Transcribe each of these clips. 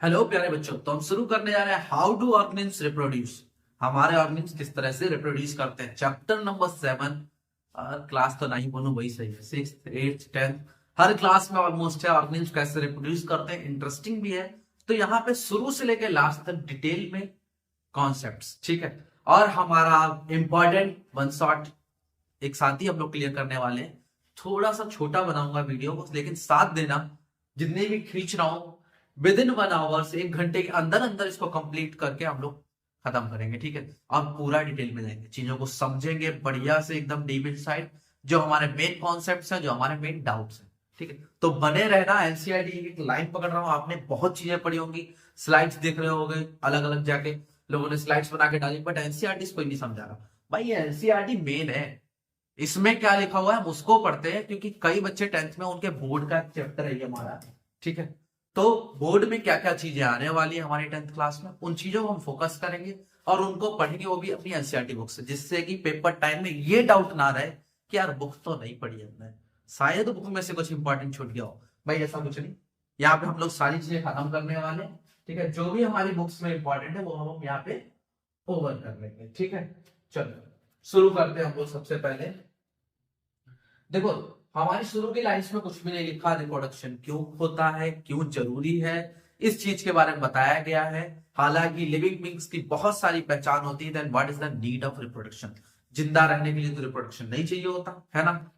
Hello प्यारे बच्चों, तो हम शुरू करने जा रहे हैं हाउ डू ऑर्गेनिज्म्स रिप्रोड्यूस। हमारे ऑर्गेनिज्म किस तरह से रिप्रोड्यूस करते हैं। Chapter number 7। क्लास तो नहीं बोलूं, वही सही है। 6th 8th 10th हर क्लास में ऑलमोस्ट है ऑर्गेनिज्म कैसे रिप्रोड्यूस करते हैं। इंटरेस्टिंग भी है। तो यहाँ पे शुरू से लेकर लास्ट तक डिटेल में कॉन्सेप्ट्स, ठीक है। और हमारा इंपॉर्टेंट वन शॉट एक साथ ही हम लोग क्लियर करने वाले हैं। थोड़ा सा छोटा बनाऊंगा वीडियो को, लेकिन साथ देना। जितने भी खींच रहा हूं विद इन 1 आवर से 1 घंटे के अंदर अंदर इसको कंप्लीट करके हम लोग खत्म करेंगे, ठीक है। और पूरा डिटेल में जाएंगे, चीजों को समझेंगे बढ़िया से, एकदम डीप इनसाइड, जो हमारे मेन कॉन्सेप्ट्स हैं, जो हमारे मेन डाउट्स हैं, ठीक है। तो बने रहना। एनसीईआरटी की एक लाइन पकड़ रहा हूं, आपने बहुत चीजें पढ़ी होंगी, स्लाइड्स देख रहे होंगे, अलग अलग जाके लोगों ने स्लाइड्स बना के डाली, बट एनसीईआरटी कोई नहीं समझा रहा। भाई ये एनसीईआरटी मेन है, इसमें क्या लिखा हुआ है हम उसको पढ़ते हैं, क्योंकि कई बच्चे 10th में उनके बोर्ड का चैप्टर है ये हमारा, ठीक है। तो बोर्ड में क्या क्या चीजें आने वाली है हमारी 10th क्लास में, उन चीजों को हम फोकस करेंगे और उनको पढ़ेंगे, वो भी अपनी एनसीईआरटी बुक से, जिससे कि पेपर टाइम में ये डाउट ना रहे कि यार बुक तो नहीं पढ़ी हमने, शायद बुक में से कुछ इंपॉर्टेंट छूट गया हो। भाई ऐसा कुछ नहीं, यहाँ पे हम लोग सारी चीजें खत्म करने वाले हैं, ठीक है। जो भी हमारी बुक्स में इंपॉर्टेंट है वो हम यहाँ पे ओवर कर लेंगे, ठीक है। चलो शुरू करते हैं हम लोग। सबसे पहले देखो, हमारी शुरू की लाइंस में कुछ भी नहीं लिखा, रिप्रोडक्शन क्यों होता है, क्यों जरूरी है, इस चीज के बारे में बताया गया है। हालांकि लिविंग बींग्स की बहुत सारी पहचान होती है। Then what is the need of reproduction. जिंदा रहने के लिए तो रिप्रोडक्शन नहीं चाहिए होता है ना,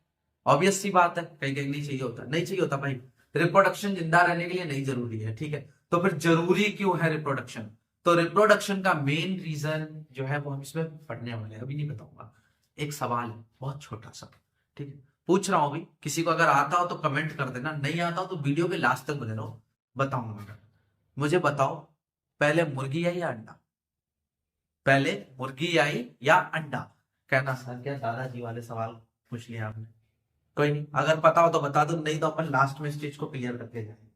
ऑब्वियस सी बात है। कहीं कहीं नहीं चाहिए होता, नहीं चाहिए होता भाई। रिप्रोडक्शन जिंदा रहने के लिए नहीं जरूरी है, ठीक है। तो फिर जरूरी क्यों है रिप्रोडक्शन। तो रिप्रोडक्शन का मेन रीजन जो है वो हम इसमें पढ़ने वाले हैं, अभी नहीं बताऊंगा। एक सवाल है बहुत छोटा सा, ठीक है, पूछ रहा हूं अभी। किसी को अगर आता हो तो कमेंट कर देना, नहीं आता हो तो वीडियो के लास्ट तक बने रहो, बताऊंगा मैं। मुझे बताओ, पहले मुर्गी आई या अंडा, पहले मुर्गी आई या अंडा। कहना सर क्या दादाजी वाले सवाल पूछ लिया आपने। कोई नहीं, अगर पता हो तो बता दो, नहीं तो अपन लास्ट में इस चीज को क्लियर करके जाएंगे,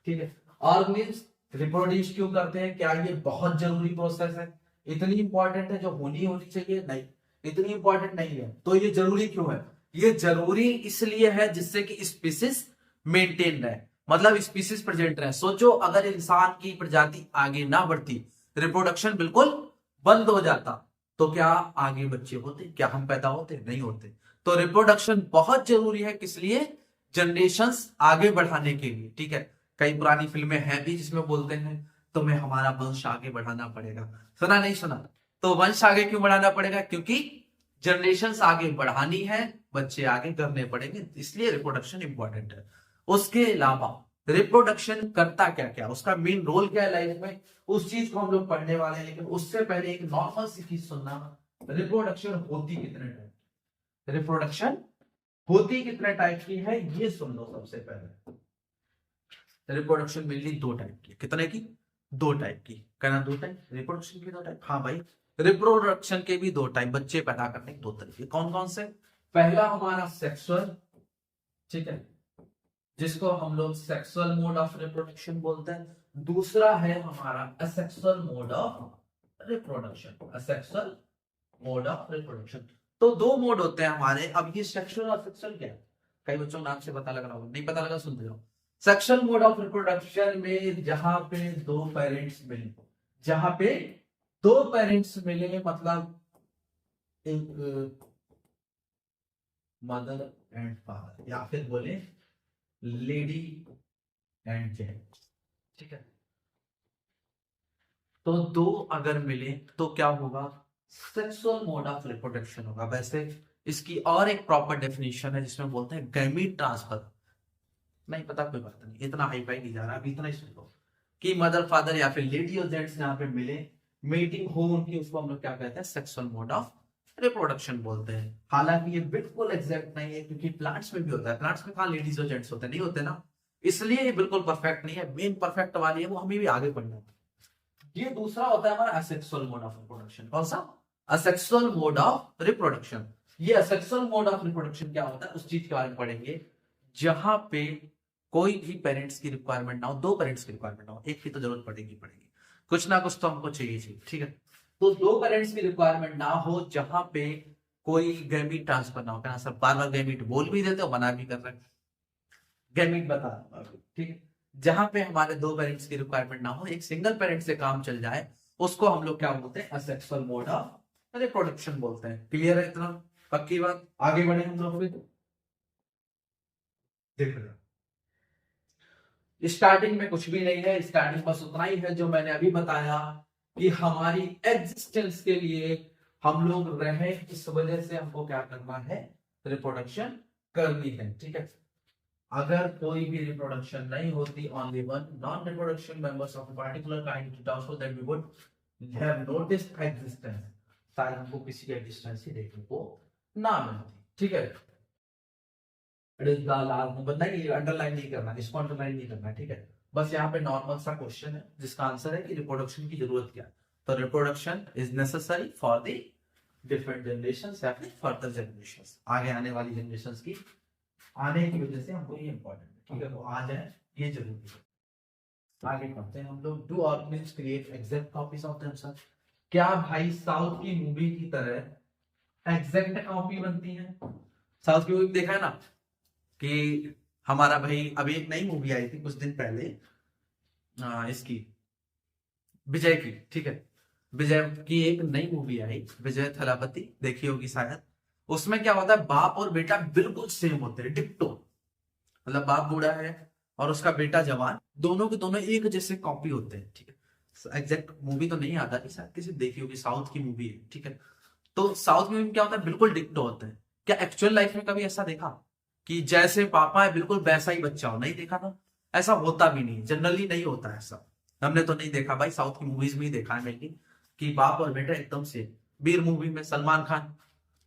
ठीक है। ऑर्गेनिज्म रिप्रोड्यूस क्यों करते हैं, क्या ये बहुत जरूरी प्रोसेस है, इतनी इंपॉर्टेंट है जो होनी होनी चाहिए, नहीं इतनी इंपॉर्टेंट नहीं है। तो ये जरूरी क्यों है, ये जरूरी इसलिए है जिससे कि स्पीसीज मेंटेन रहे, मतलब स्पीसीज प्रेजेंट रहे। सोचो अगर इंसान की प्रजाति आगे ना बढ़ती, रिप्रोडक्शन बिल्कुल बंद हो जाता, तो क्या आगे बच्चे होते, क्या हम पैदा होते, नहीं होते। तो रिप्रोडक्शन बहुत जरूरी है, किस लिए, जनरेशंस आगे बढ़ाने के लिए, ठीक है। कई पुरानी फिल्में हैं भी जिसमें बोलते हैं तुम्हें हमारा वंश आगे बढ़ाना पड़ेगा, सुना नहीं सुना। तो वंश आगे क्यों बढ़ाना पड़ेगा, क्योंकि जनरेशंस आगे बढ़ानी है, बच्चे आगे करने पड़ेंगे, इसलिए रिप्रोडक्शन इंपॉर्टेंट है। उसके अलावा रिप्रोडक्शन करता क्या क्या, उसका मेन रोल क्या है लाइफ में, उस चीज को हम लोग पढ़ने वाले हैं। लेकिन उससे पहले एक नॉर्मल सी चीज सुनना, रिप्रोडक्शन होती कितने टाइप, रिप्रोडक्शन होती कितने टाइप की है ये सुन लो। सबसे पहले रिप्रोडक्शन मेनली 2 टाइप की, कितने की, 2 टाइप की। कहना 2 टाइप, रिप्रोडक्शन की 2 टाइप, हाँ भाई। रिप्रोडक्शन के भी 2 टाइप, बच्चे पैदा करने के 2 तरीके। कौन कौन से, पहला हमारा सेक्सुअल, ठीक है, जिसको हम लोग सेक्सुअल मोड ऑफ रिप्रोडक्शन बोलते हैं। दूसरा है हमारा asexual mode of reproduction, asexual mode of reproduction. तो 2 मोड होते हैं हमारे। अब ये सेक्सुअल और सेक्सुअल क्या है, कई बच्चों को नाम से पता लग रहा होगा, नहीं पता लगा सुनते जाओ। सेक्सुअल मोड ऑफ रिप्रोडक्शन में जहां पे 2 पेरेंट्स मिले, जहां पे 2 पेरेंट्स मिले, मतलब एक मदर एंड फादर, या फिर बोले लेडी एंड जेंट, ठीक है। तो 2 अगर मिले तो क्या होगा, सेक्सुअल मोड ऑफ रिप्रोडक्शन होगा। वैसे इसकी और एक प्रॉपर डेफिनेशन है जिसमें बोलते हैं गैमीट ट्रांसफर। नहीं पता, कोई बात नहीं, इतना हाई फाई नहीं जा रहा, अभी इतना ही सुन लो कि मदर फादर या फिर लेडी और जेंट्स यहाँ पे मिले, मीटिंग हो उनकी, उसको हम लोग क्या कहते हैं, सेक्सुअल मोड ऑफ रिप्रोडक्शन बोलते हैं। हालांकि ये बिल्कुल एग्जैक्ट नहीं है, क्योंकि प्लांट्स में भी होता है, प्लांट्स में कहाँ लेडीज और जेंट्स होते हैं, नहीं होते ना, इसलिए ये बिल्कुल परफेक्ट नहीं है। मेन परफेक्ट वाली है वो हमें भी आगे पढ़ना है। ये दूसरा होता है हमारा असेक्सुअल मोड ऑफ रिप्रोडक्शन। कौन सा, असेक्सुअल मोड ऑफ रिप्रोडक्शन। ये असेक्सुअल मोड ऑफ रिप्रोडक्शन क्या होता है, उस चीज के बारे में पढ़ेंगे जहां पे कोई भी पेरेंट्स की रिक्वायरमेंट ना हो, 2 पेरेंट्स की रिक्वायरमेंट ना हो, एक की तो जरूरत पड़ेगी पड़ेगी, कुछ ना कुछ तो हमको चाहिए, ठीक है। तो 2 पेरेंट्स की रिक्वायरमेंट ना हो, जहां पे कोई गैमीट ट्रांसफर ना हो। कहना सर बार बार गैमीट बोल भी देते हो, मना भी कर रहे हैं, गैमीट बता, ठीक है। जहां पे हमारे दो पेरेंट्स की रिक्वायरमेंट ना हो, एक सिंगल पेरेंट से काम चल जाए, उसको हम लोग क्या बोलते हैं, असेक्सुअल मोड ऑफ रिप्रोडक्शन बोलते हैं। क्लियर है इतना? पक्की बात। आगे बढ़े हम लोग। देख रहे स्टार्टिंग में कुछ भी नहीं है, स्टार्टिंग बस उतना ही है जो मैंने अभी बताया कि हमारी एग्जिस्टेंस के लिए हम लोग रहे, इस वजह से हमको क्या करना है, रिप्रोडक्शन करनी है। ठीक है, अगर कोई भी रिप्रोडक्शन नहीं होती, only one non reproduction members of particular kind doubtful that we would have noticed existence, शायद हमको किसी की एग्जिस्टेंस ही देखने को ना मिलती। ठीक है, नहीं अंडरलाइन नहीं करना, इसको अंडरलाइन नहीं करना। ठीक है, बस यहाँ पे नॉर्मल सा क्वेश्चन है जिसका आंसर है कि रिप्रोडक्शन की जरूरत क्या है। तो reproduction is necessary for the different generations या फिर फर्दर जनरेशंस, आगे आने वाली जनरेशंस की आने की वजह से हमको ये इंपॉर्टेंट है। ठीक है, तो आ जाए ये जरूरी है। आगे पढ़ते हैं हम लोग। Do organism create exact copies of themselves? क्या भाई साउथ की मूवी की तरह एग्जैक्ट कॉपी बनती है? साउथ की मूवी देखा है ना कि हमारा भाई, अभी एक नई मूवी आई थी कुछ दिन पहले, इसकी विजय की। ठीक है, विजय की एक नई मूवी आई, विजय थलापति, देखी होगी शायद। उसमें क्या होता है, बाप और बेटा बिल्कुल सेम होते हैं, डिक्टो। मतलब बाप बूढ़ा है और उसका बेटा जवान, दोनों के दोनों एक जैसे कॉपी होते हैं। ठीक है, एग्जैक्ट मूवी तो नहीं आता, शायद किसी देखी होगी, साउथ की मूवी है। ठीक है, तो साउथ मूवी में क्या होता है, बिल्कुल डिक्टो होते हैं। क्या एक्चुअल लाइफ में कभी ऐसा देखा कि जैसे पापा है बिल्कुल वैसा ही बच्चा हो? नहीं देखा ना, ऐसा होता भी नहीं, जनरली नहीं होता ऐसा। हमने तो नहीं देखा भाई, साउथ की मूवीज में ही देखा है मैंने कि बाप और बेटा एकदम से। वीर मूवी में सलमान खान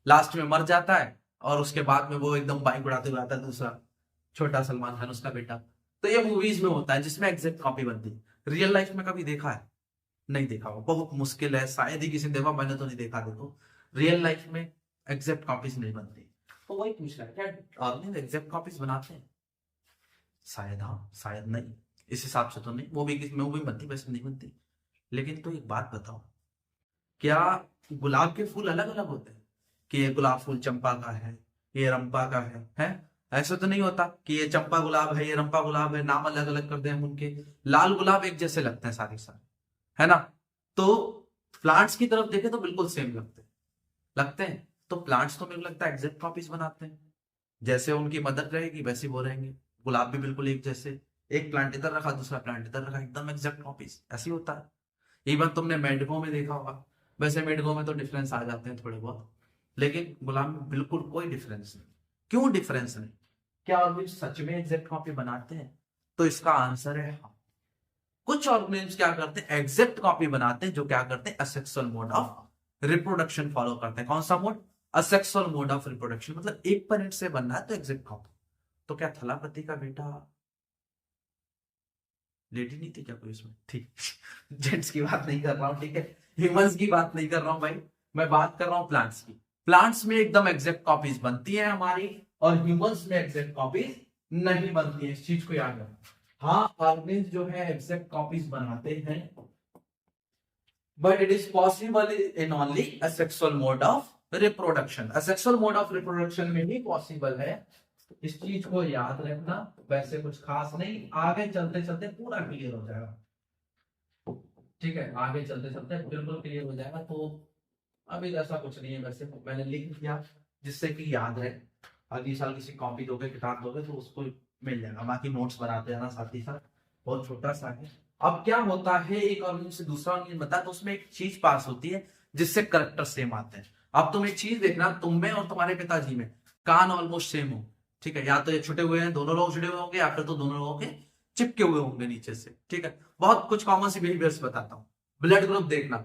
लास्ट में मर जाता है और उसके बाद में वो एकदम बाइक उड़ाते हुए आता है दूसरा, छोटा सलमान खान उसका बेटा। तो ये मूवीज में होता है जिसमें एग्जैक्ट कॉपी बनती है। रियल लाइफ में कभी देखा है? नहीं देखा हो, बहुत मुश्किल है, शायद ही किसी ने देखा, मैंने तो नहीं देखा। देखो, रियल लाइफ में एग्जैक्ट कॉपीज नहीं बनती। तो वही पूछ रहा है, क्या आदमी एग्जैक्ट कॉपीज बनाते हैं? शायद हाँ, शायद नहीं, इस हिसाब से तो नहीं। मूवी बनती, वैसे नहीं बनती। लेकिन तो एक बात बताओ, क्या गुलाब के फूल अलग अलग होते हैं? कि ये गुलाब फूल चंपा का है, ये रंपा का है? ऐसा तो नहीं होता कि ये चंपा गुलाब है, ये रंपा गुलाब है, नाम अलग अलग कर दे हम उनके। लाल गुलाब एक जैसे लगते हैं सारे सारे, है ना? तो प्लांट्स की तरफ देखें तो बिल्कुल सेम लगते हैं। तो प्लांट्स तो मेरे को लगता है एग्जैक्ट कॉपीज बनाते हैं, जैसे उनकी मदर रहेगी वैसे वो रहेंगे। गुलाब भी बिल्कुल एक जैसे, एक प्लांट इधर रखा दूसरा प्लांट इधर रखा, एकदम एग्जैक्ट कॉपीज, ऐसे ही होता है। इवन तुमने मेंढकों में देखा होगा, वैसे मेंढकों में तो डिफरेंस आ जाते हैं थोड़े बहुत, लेकिन गुलाब में बिल्कुल कोई डिफरेंस नहीं। क्यों डिफरेंस नहीं? क्या ऑर्गेनिज्म सच में एग्जैक्ट कॉपी बनाते हैं? तो इसका आंसर है हाँ। कुछ ऑर्गेनिज्म क्या करते हैं, एग्जैक्ट कॉपी बनाते हैं, जो क्या करते हैं, asexual mode of reproduction follow करते हैं। कौन सा mode? Asexual mode of reproduction. मतलब एक पेरेंट से बनना है तो एग्जैक्ट कॉपी। तो क्या थलापति का बेटा लेडी नहीं थी क्या कोई उसमें? ठीक, जेंट्स की बात नहीं कर रहा हूं, ठीक है, ह्यूमंस की बात नहीं कर रहा हूं भाई, मैं बात कर रहा हूं प्लांट्स की। प्लांट्स में एकदम एग्जैक्ट कॉपीज बनती है हमारी, और ह्यूमंस में एग्जैक्ट कॉपीज नहीं बनती है, इस चीज को याद रखना। हाँ, ऑर्गेनिज्म जो है एग्जैक्ट कॉपीज बनाते हैं, but it is possible in only asexual mode of reproduction. asexual mode of reproduction में ही पॉसिबल है, इस चीज को याद रखना। वैसे कुछ खास नहीं, आगे चलते चलते पूरा क्लियर हो जाएगा। ठीक है, आगे चलते चलते बिल्कुल क्लियर हो जाएगा। तो अभी ऐसा कुछ नहीं है, वैसे मैंने लिख दिया जिससे कि याद है। अगले साल किसी कॉपी दोगे, किताब दोगे तो उसको मिल जाएगा। बाकी नोट्स बनाते हैं ना साथ ही साथ, बहुत छोटा सा है। अब क्या होता है, एक ऑर्गेनिज्म से दूसरा ऑर्गेनिज्म बनता है तो उसमें एक चीज पास होती है जिससे करेक्टर सेम आते हैं। अब तुम एक चीज देखना, तुम में और तुम्हारे पिताजी में कान ऑलमोस्ट सेम हो, ठीक है, या तो ये छुटे हुए हैं, दोनों लोग छुटे हुए होंगे, या फिर तो दोनों लोगों के चिपके हुए होंगे नीचे से। ठीक है, बहुत कुछ कॉमन सी बिहेवियर्स बताता हूँ। ब्लड ग्रुप देखना,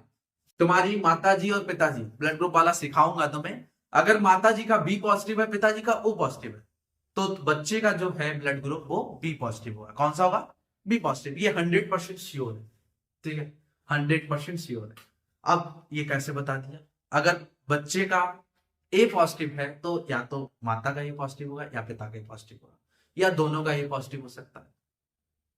तुम्हारी माताजी और पिताजी, ब्लड ग्रुप वाला सिखाऊंगा तुम्हें। अगर माताजी का बी पॉजिटिव है, पिताजी का ओ पॉजिटिव है, तो बच्चे का जो है ब्लड ग्रुप वो बी पॉजिटिव होगा। कौन सा होगा? B positive. ये 100% श्योर है, ठीक है, 100% श्योर है। अब ये कैसे बता दिया? अगर बच्चे का ए पॉजिटिव है तो या तो माता का ए पॉजिटिव होगा या पिता का ए पॉजिटिव होगा, या दोनों का ए पॉजिटिव हो सकता है।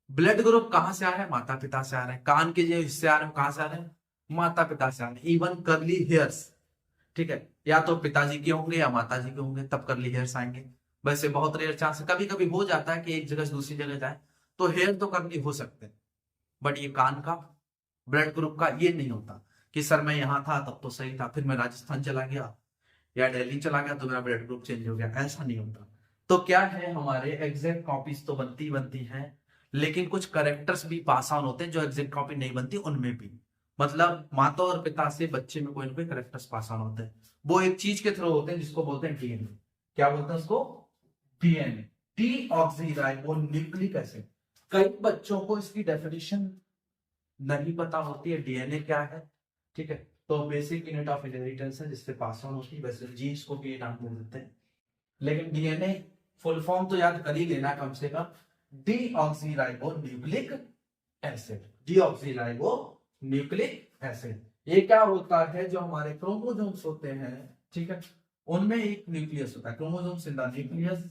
ब्लड ग्रुप कहां से आ रहा है? माता पिता से आ रहा है। कान के जो हिस्से आ रहे हैं कहां से आ रहे हैं? माता पिता से आ रहे हैं। इवन करली हेयर्स, ठीक है, या तो पिताजी के होंगे या माताजी के होंगे, तब करली हेयर्स आएंगे। वैसे बहुत रेयर चांस है, कभी कभी हो जाता है कि एक जगह से दूसरी जगह जाए तो हेयर तो करनी हो सकते हैं, बट ये कान का, ब्लड ग्रुप का ये नहीं होता कि सर मैं यहाँ था तब तो सही था, फिर मैं राजस्थान चला गया या दिल्ली चला गया तो मेरा ब्लड ग्रुप चेंज हो गया, ऐसा नहीं होता। तो क्या है, हमारे एग्जैक्ट कॉपीज तो बनती बनती हैं, लेकिन कुछ करेक्टर्स भी पास ऑन होते हैं जो एग्जैक्ट कॉपी नहीं बनती उनमें भी। मतलब माता और पिता से बच्चे में कोई ना कोई करेक्टर्स पास ऑन होते हैं, वो एक चीज के थ्रू होते हैं जिसको बोलते हैं डीएनए। क्या बोलते हैं उसको? DNA, deoxyribo nucleic acid. कई बच्चों को इसकी डेफिनेशन नहीं पता होती है, डीएनए क्या है, ठीक है। तो बेसिक यूनिट ऑफ इनहेरिटेंस है जिससे पास ऑन होती है, वैसे जीन्स को भी नाम दे देते हैं, लेकिन डीएनए फुल फॉर्म तो याद कर ही लेना कम से कम, deoxyribo nucleic acid, deoxyribo nucleic acid. ये क्या होता है, जो हमारे क्रोमोसोम्स होते हैं, ठीक है, उनमें एक न्यूक्लियस होता है, chromosomes in the nucleus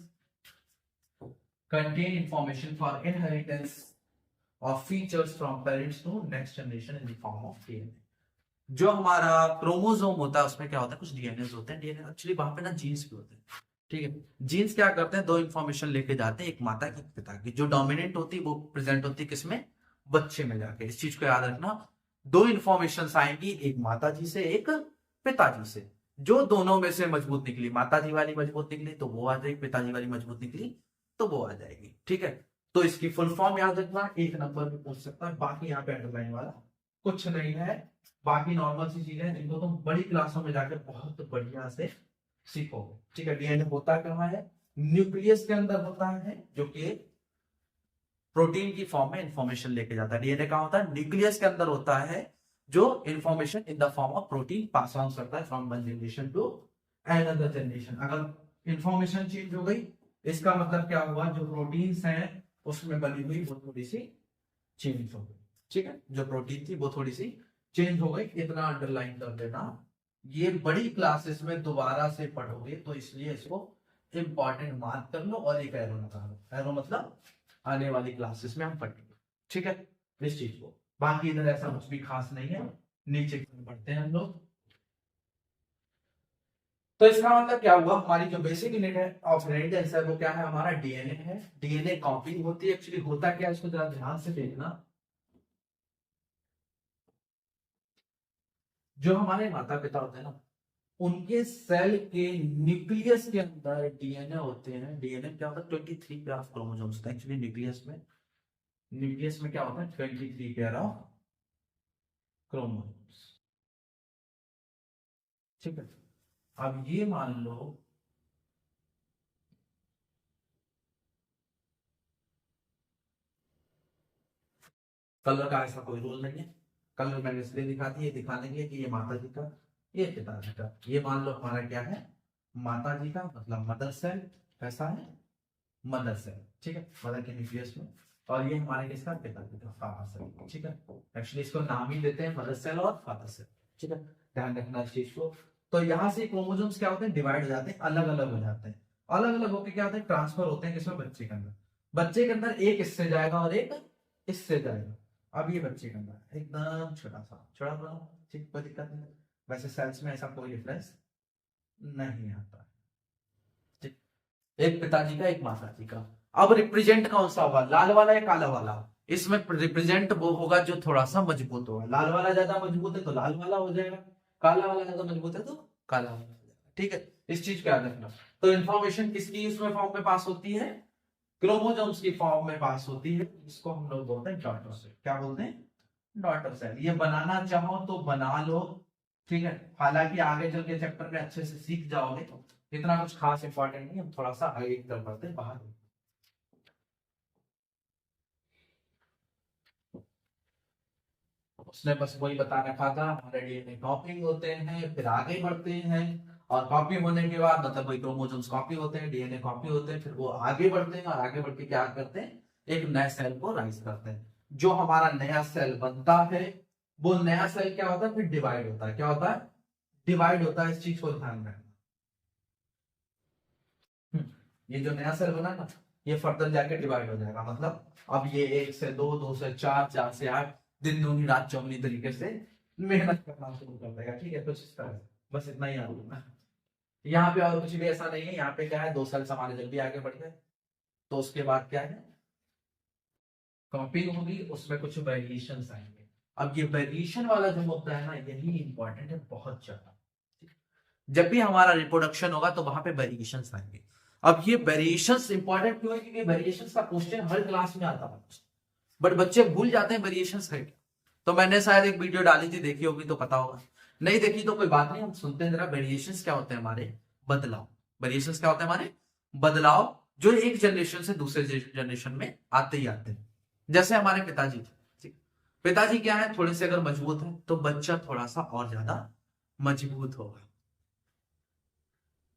contain information for inheritance of features from parents to next generation in the form of DNA। जो हमारा क्रोमोसोम होता है उसमें क्या होता है, कुछ डीएनए होते हैं, डीएनए एक्चुअली वहां पे ना जीन्स भी होते हैं, ठीक है। जीन्स क्या करते हैं, दो इंफॉर्मेशन लेके जाते हैं, एक माता की, पिता की। जो डोमिनेंट होती है वो प्रेजेंट होती है किसमें, बच्चे में जाके। इस चीज को याद रखना, दो इंफॉर्मेशन आएंगी, एक माता जी से एक पिताजी से। जो दोनों में से मजबूत निकली, माता जी वाली मजबूत निकली तो वो आ जाएगी, पिताजी वाली मजबूत निकली तो वो आ जाएगी, ठीक है। तो इसकी फुल फॉर्म याद रखना, एक नंबर पे पूछ सकता है, बाकी यहाँ पे अंडरलाइन वाला कुछ नहीं है, बाकी नॉर्मल सी चीजें हैं जिनको तुम बड़ी क्लासों में जाकर बहुत बढ़िया से सीखोगे, ठीक है। डीएनए होता कहाँ है, न्यूक्लियस के अंदर होता है, जो कि प्रोटीन की फॉर्म में इंफॉर्मेशन लेके जाता है। डीएनए कहाँ होता है, न्यूक्लियस के अंदर होता है, जो information in the form of protein pass on करता है from one generation to another generation. अगर इंफॉर्मेशन चेंज हो गई, इसका मतलब क्या हुआ, जो प्रोटीन्स हैं उसमें बनी हुई वो थोड़ी सी चेंज हो गई, ठीक है। जो प्रोटीन थी वो थोड़ी सी चेंज हो गई, इतना अंडरलाइन कर देना। ये बड़ी क्लासेस में दोबारा से पढ़ोगे तो इसलिए इसको इंपॉर्टेंट मार्क कर लो और एक एरो लगा लो। एरो मतलब आने वाली क्लासेस में हम पढ़ेंगे, ठीक है, इस चीज को। बाकी इधर ऐसा कुछ भी खास नहीं है, नीचे बढ़ते हैं हम लोग। तो इसका मतलब क्या हुआ, हमारी जो बेसिक यूनिट है ऑफ इनहेरिटेंस है वो क्या है, हमारा डीएनए है। डीएनए कॉपी होती है, एक्चुअली होता क्या है इसको जरा ध्यान से देखना। जो हमारे माता पिता होते हैं ना, उनके सेल के न्यूक्लियस के अंदर डीएनए होते हैं। डीएनए क्या होता है, 23 पेयर ऑफ क्रोमोसोम्स होता है एक्चुअली न्यूक्लियस में। न्यूक्लियस में क्या होता है, 23 पेयर ऑफ क्रोमोसोम्स, ठीक है। अब ये मान लो कलर का ऐसा कोई रूल नहीं है, कलर मैंने इसलिए दिखा दी है दिखाने के लिए कि ये माता जी का, ये पिताजी का। ये मान लो हमारा क्या है, माता जी का, मतलब मदर सेल। कैसा है, मदर सेल, ठीक है, मदर के न्यूक्लियस में। और ये हमारे किसका, पिताजी का, फादर सेल, ठीक है। एक्चुअली इसको नाम ही देते हैं मदर सेल और फादर सेल, ठीक है, ध्यान रखना इस चीज को। तो यहाँ से क्रोमोसोम्स क्या होते हैं, डिवाइड हो जाते हैं, अलग अलग हो जाते हैं। अलग अलग होकर क्या होते हैं, ट्रांसफर होते हैं किसमें, बच्चे के अंदर। बच्चे के अंदर एक इससे जाएगा और एक इससे जाएगा। अब ये बच्चे के अंदर एकदम छोटा सा, छोटा सा, ठीक, कोई दिक्कत नहीं। वैसे सेल्स में ऐसा कोई डिफरेंस नहीं आता, ठीक। एक पिताजी का, एक माता जी का। अब रिप्रेजेंट कौन सा होगा, लाल वाला या काला वाला? इसमें रिप्रेजेंट वो होगा जो थोड़ा सा मजबूत होगा। लाल वाला ज्यादा मजबूत है तो लाल वाला हो जाएगा, काला वाला ज्यादा मजबूत है तो काला वाला हो जाएगा, ठीक है। इस चीज का याद रखना। तो इन्फॉर्मेशन किसकी उसमें फॉर्म में पास होती है, क्रोमोसोम्स की फॉर्म में पास होती है। इसको हम लोग बोलते हैं डॉटर सेल। क्या बोलते हैं, डॉटर सेल। ये बनाना चाहो तो बना लो, ठीक है। हालांकि आगे चल के चैप्टर में अच्छे से सीख जाओगे, तो इतना कुछ खास इंपॉर्टेंट नहीं है, थोड़ा सा आगे की तरफ बढ़ते हैं बाहर। उसने बस वही बता रखा था, हमारे डीएनए कॉपी होते हैं, फिर आगे बढ़ते हैं, और कॉपी होने के बाद मतलब वही क्रोमोसोम्स कॉपी होते हैं, डीएनए कॉपी होते हैं, फिर वो आगे बढ़ते हैं, और आगे बढ़ के क्या करते हैं, एक नए सेल को राइज करते हैं। जो हमारा नया सेल बनता है, वो नया सेल क्या होता है, फिर डिवाइड होता है। क्या होता है, डिवाइड होता है। इस चीज को ध्यान रखना। ये जो नया सेल बना ना, ये फर्दर जाके डिवाइड हो जाएगा। मतलब अब ये 1 से 2, 2 से 4, 4 से 8, दिन दूनी रात चौगनी तरीके से मेहनत करना शुरू कर देगा, ठीक है। कुछ इस तरह से, बस इतना ही याद रखना। यहाँ पे और कुछ भी ऐसा नहीं है। यहाँ पे क्या है, 2 साल हमारे जल्दी आगे बढ़ गए, तो उसके बाद क्या है, कॉपिंग होगी, उसमें कुछ वेरिएशन आएंगे। अब ये वेरिएशन वाला जो मुद्दा है ना, यही इंपॉर्टेंट है बहुत ज्यादा। जब भी हमारा रिप्रोडक्शन होगा तो वहां पे वेरिएशन आएंगे। अब ये वेरिएशंस इंपॉर्टेंट क्यों है? क्योंकि वेरिएशंस का क्वेश्चन हर क्लास में आता है, बट बच्चे भूल जाते हैं वेरिएशंस है क्या। तो मैंने शायद एक वीडियो डाली थी, देखी होगी तो पता होगा, नहीं देखी तो कोई बात नहीं, हम सुनते हैं जरा। वेरिएशंस क्या होते हैं हमारे? बदलाव। वेरिएशंस क्या होते हैं हमारे? बदलाव, जो एक जनरेशन से दूसरे जनरेशन में आते ही आते हैं। जैसे हमारे पिताजी थे, पिताजी क्या है, थोड़े से अगर मजबूत है तो बच्चा थोड़ा सा और ज्यादा मजबूत होगा।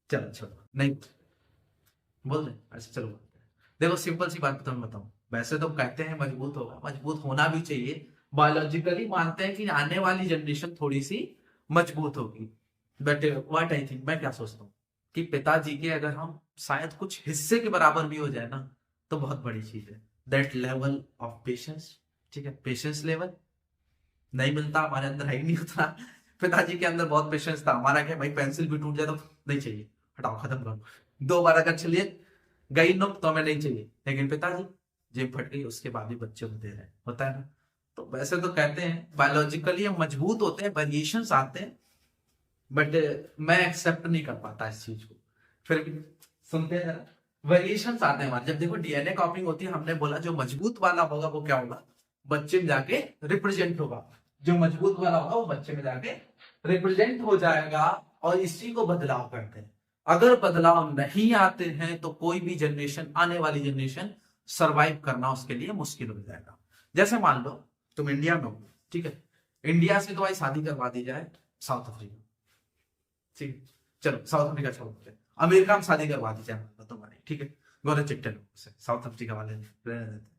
चलो चलो, नहीं बोल रहे? अच्छा चलो, देखो सिंपल सी बात तुम्हें बताऊं, वैसे तो कहते हैं मजबूत होगा, मजबूत होना भी चाहिए, बायोलॉजिकली मानते हैं कि आने वाली जनरेशन थोड़ी सी मजबूत होगी। बट व्हाट आई थिंक, मैं क्या सोचता हूँ कि पिताजी के अगर हम शायद कुछ हिस्से के बराबर भी हो जाए ना, तो बहुत बड़ी चीज है। दैट लेवल ऑफ पेशेंस, ठीक है, पेशेंस लेवल नहीं मिलता, हमारे अंदर है ही नहीं उतना। पिताजी के अंदर बहुत पेशेंस था, हमारा क्या भाई, पेंसिल भी टूट जाए तो नहीं चाहिए, हटाओ खत्म करो, 2 बार अगर चलिए गई नो तो हमें नहीं चाहिए। लेकिन पिताजी जेब फट गई उसके बाद भी बच्चे होते रहे, होता है ना। तो वैसे तो कहते हैं बायोलॉजिकली हम मजबूत होते हैं, वेरिएशंस आते हैं, बट मैं एक्सेप्ट नहीं कर पाता इस चीज को। फिर भी सुनते हैं ना, वेरिएशंस आते हैं हमारे। जब देखो डीएनए कॉपिंग होती है, हमने बोला जो मजबूत वाला होगा वो क्या होगा, बच्चे में जाके रिप्रेजेंट होगा। जो मजबूत वाला होगा वो बच्चे में जाके रिप्रेजेंट हो जाएगा, और इसी को बदलाव करते हैं। अगर बदलाव नहीं आते हैं तो कोई भी जनरेशन, आने वाली जनरेशन सरवाइव करना उसके लिए मुश्किल हो जाएगा। जैसे मान लो तुम इंडिया में हो, ठीक है, इंडिया से तुम्हारी शादी करवा दी जाए साउथ अफ्रीका, ठीक है, चलो साउथ अफ्रीका छोड़ते हैं, अमेरिका में शादी करवा दी जाए तुम्हारी, ठीक है, गोरे चिट्टे लोगों से, साउथ अफ्रीका वाले रहने देते हैं।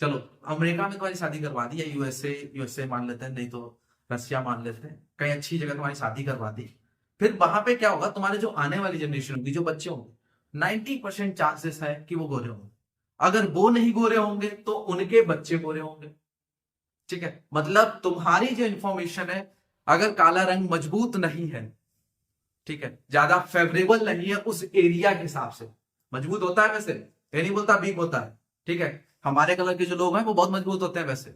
चलो अमेरिका में तुम्हारी शादी करवा दी, या यूएसए मान लेते हैं, नहीं तो रशिया मान लेते हैं, कहीं अच्छी जगह तुम्हारी शादी करवा दी। फिर वहां पे क्या होगा, तुम्हारे जो आने वाली जनरेशन होगी, जो बच्चे होंगे, 90% चांसेस है कि वो गोरे होंगे। अगर वो नहीं गोरे होंगे तो उनके बच्चे गोरे होंगे, ठीक है। मतलब तुम्हारी जो इंफॉर्मेशन है, अगर काला रंग मजबूत नहीं है, ठीक है, ज्यादा फेवरेबल नहीं है उस एरिया के हिसाब से, मजबूत होता है वैसे, ये नहीं बोलता वीक होता है, ठीक है, हमारे कलर के जो लोग हैं वो बहुत मजबूत होते हैं वैसे,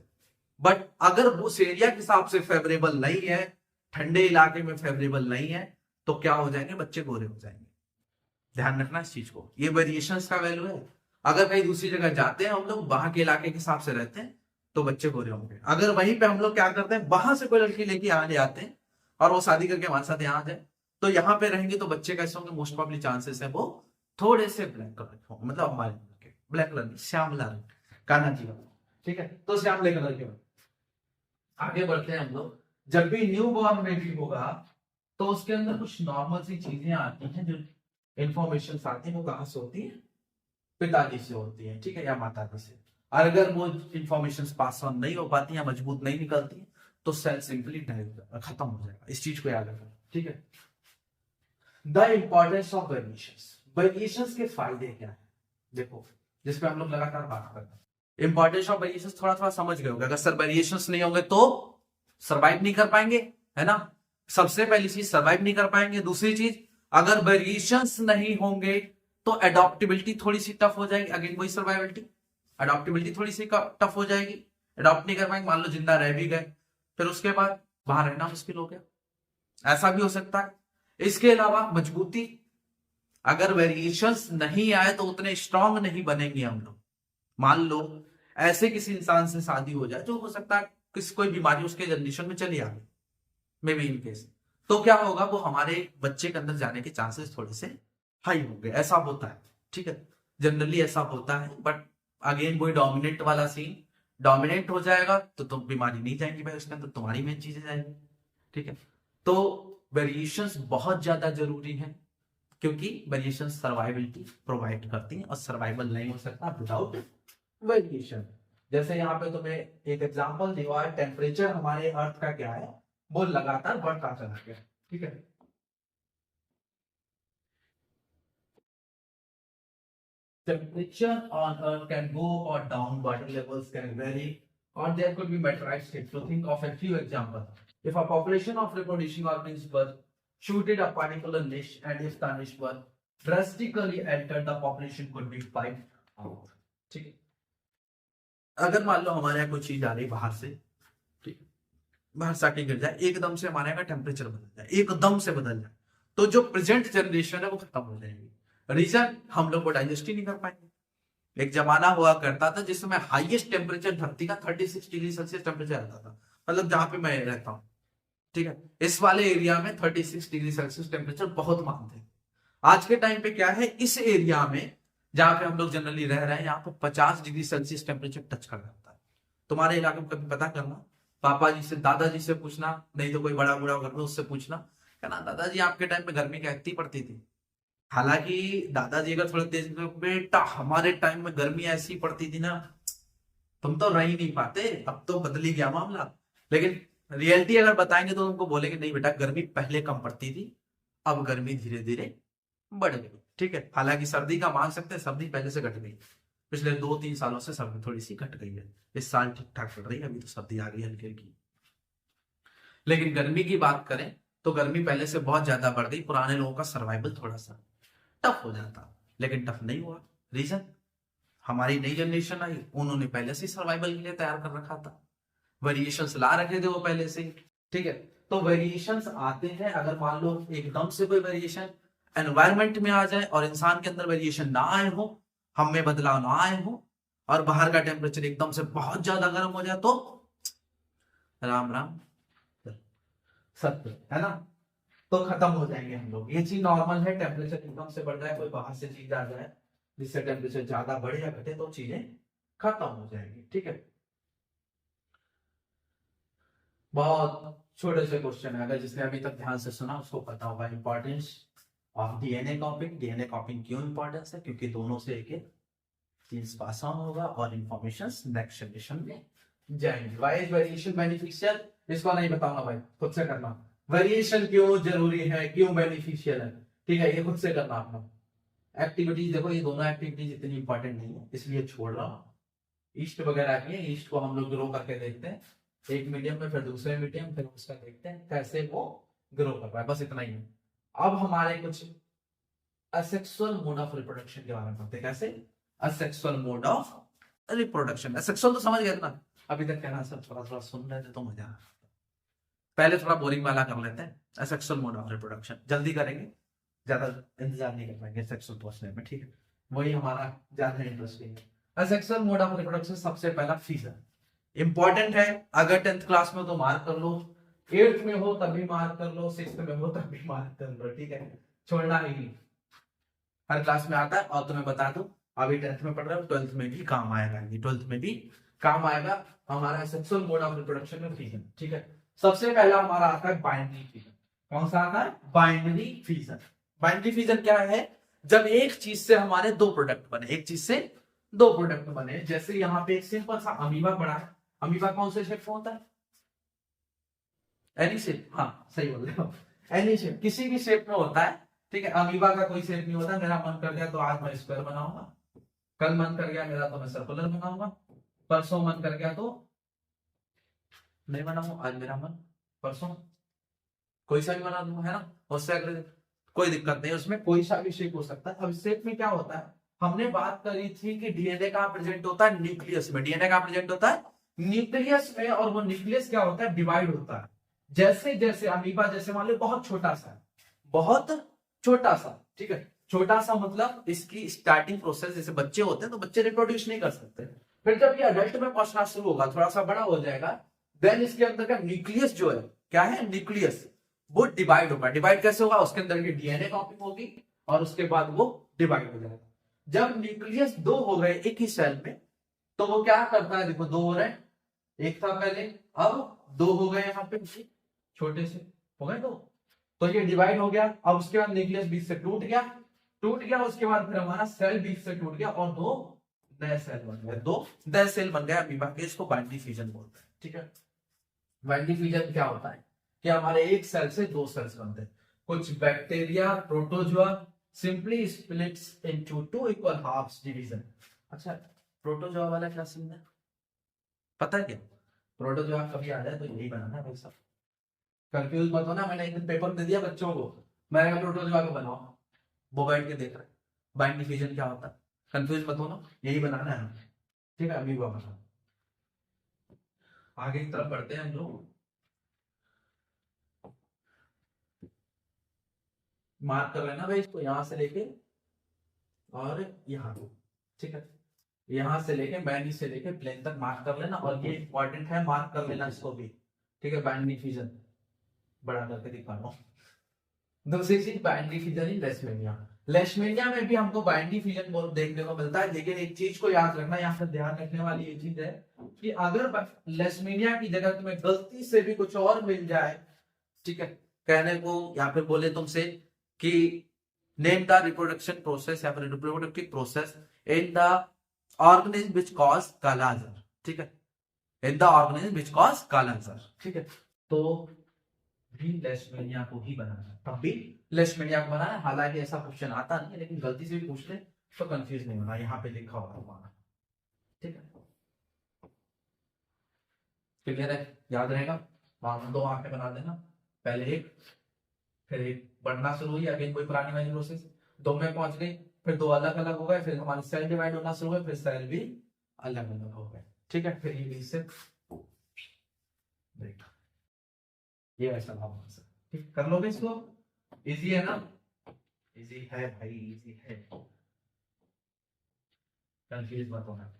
बट अगर उस एरिया के हिसाब से फेवरेबल नहीं है, ठंडे इलाके में फेवरेबल नहीं है, तो क्या हो जाएंगे, बच्चे गोरे हो जाएंगे। ध्यान रखना इस चीज को, ये वेरिएशंस का वैल्यू है। अगर कहीं दूसरी जगह जाते हैं हम लोग, वहां के इलाके के हिसाब से रहते हैं, तो बच्चे गोरे होंगे। अगर वहीं पे हम लोग क्या करते हैं, वहां से कोई लड़की लेके यहाँ ले आते हैं और वो शादी करके हमारे साथ यहाँ आ जाए, तो यहाँ पे रहेंगे तो बच्चे कैसे होंगे, मोस्ट प्रॉब्ली चांसेस है वो थोड़े से ब्लैक कलर के होंगे, मतलब हमारे ब्लैक कलर नहीं, श्यामला रंग, कान्हा जी वाला, ठीक है, तो श्यामले कलर के। आगे बढ़ते हैं हम लोग। जब भी न्यू बॉर्न बेबी होगा तो उसके अंदर कुछ नॉर्मल सी चीजें आती हैं, जो इंफॉर्मेशन आती है, वो कहां से होती है, पिताजी से होती है, ठीक है, या माता जी से। और अगर वो इंफॉर्मेशन पास ऑन नहीं हो पाती या मजबूत नहीं निकलती, तो सेल सिंपली खत्म हो जाएगा। इस चीज को याद रखना, ठीक है। The importance of variations, variations के फायदे क्या है, देखो जिसपे हम लोग लगातार बात कर रहे हैं। इंपॉर्टेंस ऑफ वेरिएशंस थोड़ा थोड़ा समझ गए होंगे, अगर सर वेरिएशंस नहीं होंगे तो सरवाइव नहीं कर पाएंगे, है ना। सबसे पहली चीज सरवाइव नहीं कर पाएंगे, दूसरी चीज अगर वेरिएशंस नहीं होंगे तो अडॉप्टेबिलिटी थोड़ी सी टफ हो जाएगी, अगेन वही सर्वाइबिलिटी, अडॉप्टेबिलिटी थोड़ी सी टफ हो जाएगी, अडॉप्ट नहीं कर पाएंगे, मान लो जिंदा रह भी गए, फिर उसके बाद बाहर रहना मुश्किल हो गया, ऐसा भी हो सकता है। इसके अलावा मजबूती, अगर वेरिएशंस नहीं आए तो उतने स्ट्रांग नहीं बनेंगे हम लोग। मान लो ऐसे किसी इंसान से शादी हो जाए, जो हो सकता है किसी कोई बीमारी उसके जनरेशन में चली आ गई, मे बी इन केस, तो क्या होगा, वो हमारे बच्चे के अंदर जाने के चांसेस थोड़े से हाई होंगे, ऐसा होता है, ठीक है, जनरली ऐसा होता है। बट अगेन वही डोमिनेंट वाला सीन, डोमिनेंट हो जाएगा तो तुम बीमारी नहीं जाएंगी भाई उसके अंदर, तुम्हारी मेन चीजें जाएंगी, ठीक है। तो वेरिएशंस बहुत ज्यादा जरूरी है, क्योंकि वेरिएशन सर्वाइबिलिटी प्रोवाइड करती है, और सर्वाइवल नहीं हो सकता विदाउट वेरिएशन। जैसे यहाँ पे तुम्हें एक एग्जांपल दिया है, टेम्परेचर हमारे अर्थ का क्या है, वो लगातार बढ़ता चला गया, ठीक है। Temperature on Earth can go or down, water levels can vary, or there could be meteorite hit. So think of a few examples. If a population of reproducing organisms were shooted a particular niche, and if the niche were drastically altered, the population could be wiped out. ठीक है, अगर मान लो हमारे यहाँ कोई चीज आ रही है बाहर से, ठीक है, बाहर से आके गिर जाए, एकदम से हमारे यहाँ का टेम्परेचर बदल जाए, एकदम से बदल जाए, तो जो प्रेजेंट जनरेशन है वो खत्म हो जाएगी। रीजन, हम लोग को डाइजेस्ट ही नहीं कर पाएंगे। एक जमाना हुआ करता था जिसमें हाईएस्ट टेम्परेचर धरती का 36 डिग्री सेल्सियस टेम्परेचर आता था, मतलब जहां पे मैं रहता हूँ, ठीक है, इस वाले एरिया में 36 डिग्री सेल्सियस टेम्परेचर बहुत मानते हैं। आज के टाइम पे क्या है, इस एरिया में जहां पे हम लोग जनरली रह रहे हैं, यहाँ पे 50 डिग्री सेल्सियस टेम्परेचर टच कर जाता है। तुम्हारे इलाके में कभी पता करना, पापा जी से, दादाजी से पूछना, नहीं तो कोई बड़ा बूढ़ा घर में उससे पूछना, कहना दादाजी आपके टाइम में गर्मी क्या इतनी पड़ती थी। हालांकि दादाजी अगर थोड़े तेज, बेटा हमारे टाइम में गर्मी ऐसी पड़ती थी ना, तुम तो रह ही नहीं पाते, अब तो बदल ही गया मामला। लेकिन रियलिटी अगर बताएंगे तो तुमको बोलेंगे नहीं बेटा, गर्मी पहले कम पड़ती थी, अब गर्मी धीरे धीरे बढ़ गई, ठीक है। हालांकि सर्दी का मान सकते हैं, सर्दी पहले से घट गई, पिछले 2-3 सालों से सर्दी थोड़ी सी घट गई है, इस साल ठीक ठाक पड़ रही है, अभी तो सर्दी आ गई हल्की हल्की। लेकिन गर्मी की बात करें तो गर्मी पहले से बहुत ज्यादा बढ़ गई, पुराने लोगों का सर्वाइवल थोड़ा सा टफ हो जाता, लेकिन टफ नहीं हुआ। रीजन, हमारी नई जनरेशन आई, उन्होंने पहले से सर्वाइवल के लिए तैयार कर रखा था, वेरिएशंस ला रखे थे वो पहले से, ठीक है। तो वेरिएशंस आते हैं, अगर मान लो एकदम से कोई वेरिएशन एनवायरमेंट में आ जाए और इंसान के अंदर वेरिएशन ना आए हो, हम में बदलाव ना आए हो, और बाहर का टेम्परेचर एकदम से बहुत ज्यादा गर्म हो जाए, तो राम राम सत्य है ना, तो खत्म हो जाएंगे हम लोग। ये चीज नॉर्मल है, टेम्परेचर एकदम से बढ़ जाए, कोई बाहर से चीज आ जाए जिससे टेम्परेचर ज्यादा बढ़े या घटे, तो चीजें खत्म हो जाएंगी, ठीक है। बहुत छोटे से क्वेश्चन है, अगर जिसने अभी तक ध्यान से सुना उसको पता होगा इंपॉर्टेंस ऑफ डीएनए कॉपिंग। डीएनए कॉपिंग क्यों इंपॉर्टेंस है, क्योंकि दोनों से एक चीज पास ऑन होगा और इंफॉर्मेशन नेक्स्ट जनरेशन में जाएंगे। व्हाई इज वेरिएशन बेनिफिशियल, इसको नहीं बताऊंगा भाई, खुद से करना। वेरिएशन क्यों जरूरी है, क्यों बेनिफिशियल है, ठीक है, ये खुद से करना अपना। एक्टिविटीज देखो, ये दोनों एक्टिविटीज इतनी इंपॉर्टेंट नहीं है, इसलिए छोड़ रहा हूँ। ईस्ट वगैरह की है, ईस्ट को हम लोग ग्रो करके देखते हैं, एक मीडियम में, फिर दूसरे मीडियम, फिर उसका देखते हैं कैसे वो ग्रो कर रहा है, बस इतना ही है। अब हमारे कुछ असेक्सुअल मोड ऑफ रिप्रोडक्शन के बारे में पढ़ते हैं। कैसे asexual mode of reproduction, asexual तो समझ गए ना, अभी तक कहना सर थोड़ा थोड़ा सुन रहे थे तो मजा आ, पहले थोड़ा बोरिंग वाला कर लेते हैं। असेक्सुअल मोड ऑफ रिप्रोडक्शन जल्दी करेंगे, ज्यादा इंतजार नहीं कर पाएंगे सेक्सुअल पहुंचने में, ठीक है, वही हमारा ज्यादा इंटरेस्टिंग है। असेक्सुअल मोड ऑफ रिप्रोडक्शन सबसे पहला फीजन इंपॉर्टेंट है, अगर 10th क्लास में तो मार्क कर लो, 8th में हो तब भी मार्क कर लो, 6th में हो तब भी मार्क कर लो, ठीक है, छोड़ना ही नहीं, हर क्लास में आता है। और तुम्हें बता दो, अभी 10th में पढ़ रहे हो, 12th में भी काम आएगा, 12th में भी काम आएगा हमारा सेक्सुअल मोड ऑफ रिप्रोडक्शन में फीजन, ठीक है। सबसे पहला हमारा आता है बाइनरी फीजन। कौन सा आता है, बाइनरी फीजन। बाइनरी फीजन क्या है, जब एक चीज से हमारे दो प्रोडक्ट बने, एक चीज से दो प्रोडक्ट बने, जैसे यहाँ पे एक सिंपल सा अमीबा पड़ा है। अमीबा कौन से शेप में होता है, एनी शेप, हाँ सही बोल रहे हो, एनी शेप, किसी भी शेप में होता है, ठीक है। अमीबा का कोई शेप नहीं होता, मेरा मन कर गया तो आज मैं स्क्वायर बनाऊंगा, कल मन कर गया मेरा तो मैं सर्कुलर बनाऊंगा, परसों मन कर गया तो नहीं बनाऊंगा, आज मेरा मन, परसों कोई सा भी बना दूंगा, है ना, उससे अगले कोई दिक्कत नहीं, उसमें कोई सा भी शेप हो सकता है। अब शेप में क्या होता है, हमने बात करी थी कि डीएनए कहां प्रेजेंट होता है, न्यूक्लियस में। डीएनए कहां प्रेजेंट होता है, न्यूक्लियस में, और वो न्यूक्लियस क्या होता है, डिवाइड होता है। जैसे जैसे अमीबा, जैसे मान लो बहुत छोटा सा, बहुत छोटा सा, ठीक है, छोटा सा मतलब इसकी स्टार्टिंग प्रोसेस, जैसे बच्चे होते हैं तो बच्चे रिप्रोड्यूस नहीं कर सकते, फिर जब ये अडल्ट में पहुंचना शुरू होगा, थोड़ा सा बड़ा हो जाएगा, देन इसके अंदर का न्यूक्लियस जो है, क्या है, न्यूक्लियस, वो डिवाइड होगा। डिवाइड कैसे होगा, उसके अंदर की डीएनए कॉपी होगी और उसके बाद वो डिवाइड हो जाएगा। जब न्यूक्लियस दो हो गए एक ही सेल में, तो वो क्या करता है, देखो दो हो रहे हैं, एक था पहले, अब दो हो गए, यहाँ पे छोटे से हो गए दो, तो ये डिवाइड हो गया। अब उसके बाद न्यूक्लियस बीच से टूट गया, उसके बाद फिर हमारा सेल बीच से टूट गया और दो नए सेल बन गए, दो नए सेल बन गए अमीबा के, इसको बाइनरी फ्यूजन बोलते हैं, ठीक है। बाइनरी फ्यूजन क्या होता है कि हमारे एक सेल से दो सेल्स बनते हैं। कुछ bacteria, protozoa simply splits into two equal halves division. अच्छा, प्रोटोजोआ वाला क्या सीन है, पता है क्या, प्रोटोजोआ कभी आ जाए तो यही बनाना है भाई साहब, कंफ्यूज मत होना। मैंने एक दिन पेपर दे दिया बच्चों को, मैंने प्रोटोजोआ को बनाओ, वो बैठ के देख रहे, बाइनरी फ्यूजन क्या होता है, कंफ्यूज मत होना, यही बनाना है, ठीक है, अमीबा बनाना। आगे की तरफ बढ़ते हैं हम लोग। मार्क कर लेना भाई इसको, यहां से लेके और यहाँ, ठीक है, यहां से लेके बाइनरी से लेके प्लेन तक मार्क कर लेना। और ये इंपॉर्टेंट है, मार्क कर लेना इसको भी, ठीक है। बाइनरी फिजन बड़ा करके दिखा रहा हूँ। दूसरी चीज बाइनरी फिजन इन लेशमेनिया। लेशमेनिया में भी हमको बाइनरी फिजन बहुत देखने को मिलता है, लेकिन एक चीज को याद रखना, यहाँ पर ध्यान रखने वाली ये चीज है कि अगर लेशमेनिया की जगह तुम्हें गलती से भी कुछ और मिल जाए, ठीक है, कहने को यहाँ पे बोले तुमसे कि नेम द रिप्रोडक्शन प्रोसेस या फिर reproductive process in the organism which cause kalazar, ठीक है, in the organism which cause kalazar, ठीक है। तो भी लेशमेनिया को ही बनाना, तब भी लेशमेनिया को बनाना। हालांकि ऐसा क्वेश्चन आता नहीं है, लेकिन गलती से भी पूछ ले तो कंफ्यूज नहीं होना, यहाँ पे लिखा हुआ हमारा, ठीक है। क्लियर है, याद रहेगा। दो आंखें बना देना, पहले एक, फिर एक बढ़ना शुरू हुई, अगेन कोई पुरानी वाली प्रोसेस, दो में पहुंच गई, फिर दो अलग अलग हो गए, फिर हमारे सेल डिवाइड होना शुरू हुए, फिर सेल भी अलग अलग हो गए, ठीक है। फिर ये से ब्रेक, ये ऐसा भाव, ठीक, कर लोगे इसको। इजी है ना, इजी है भाई, इजी है, कंफ्यूज मत होना।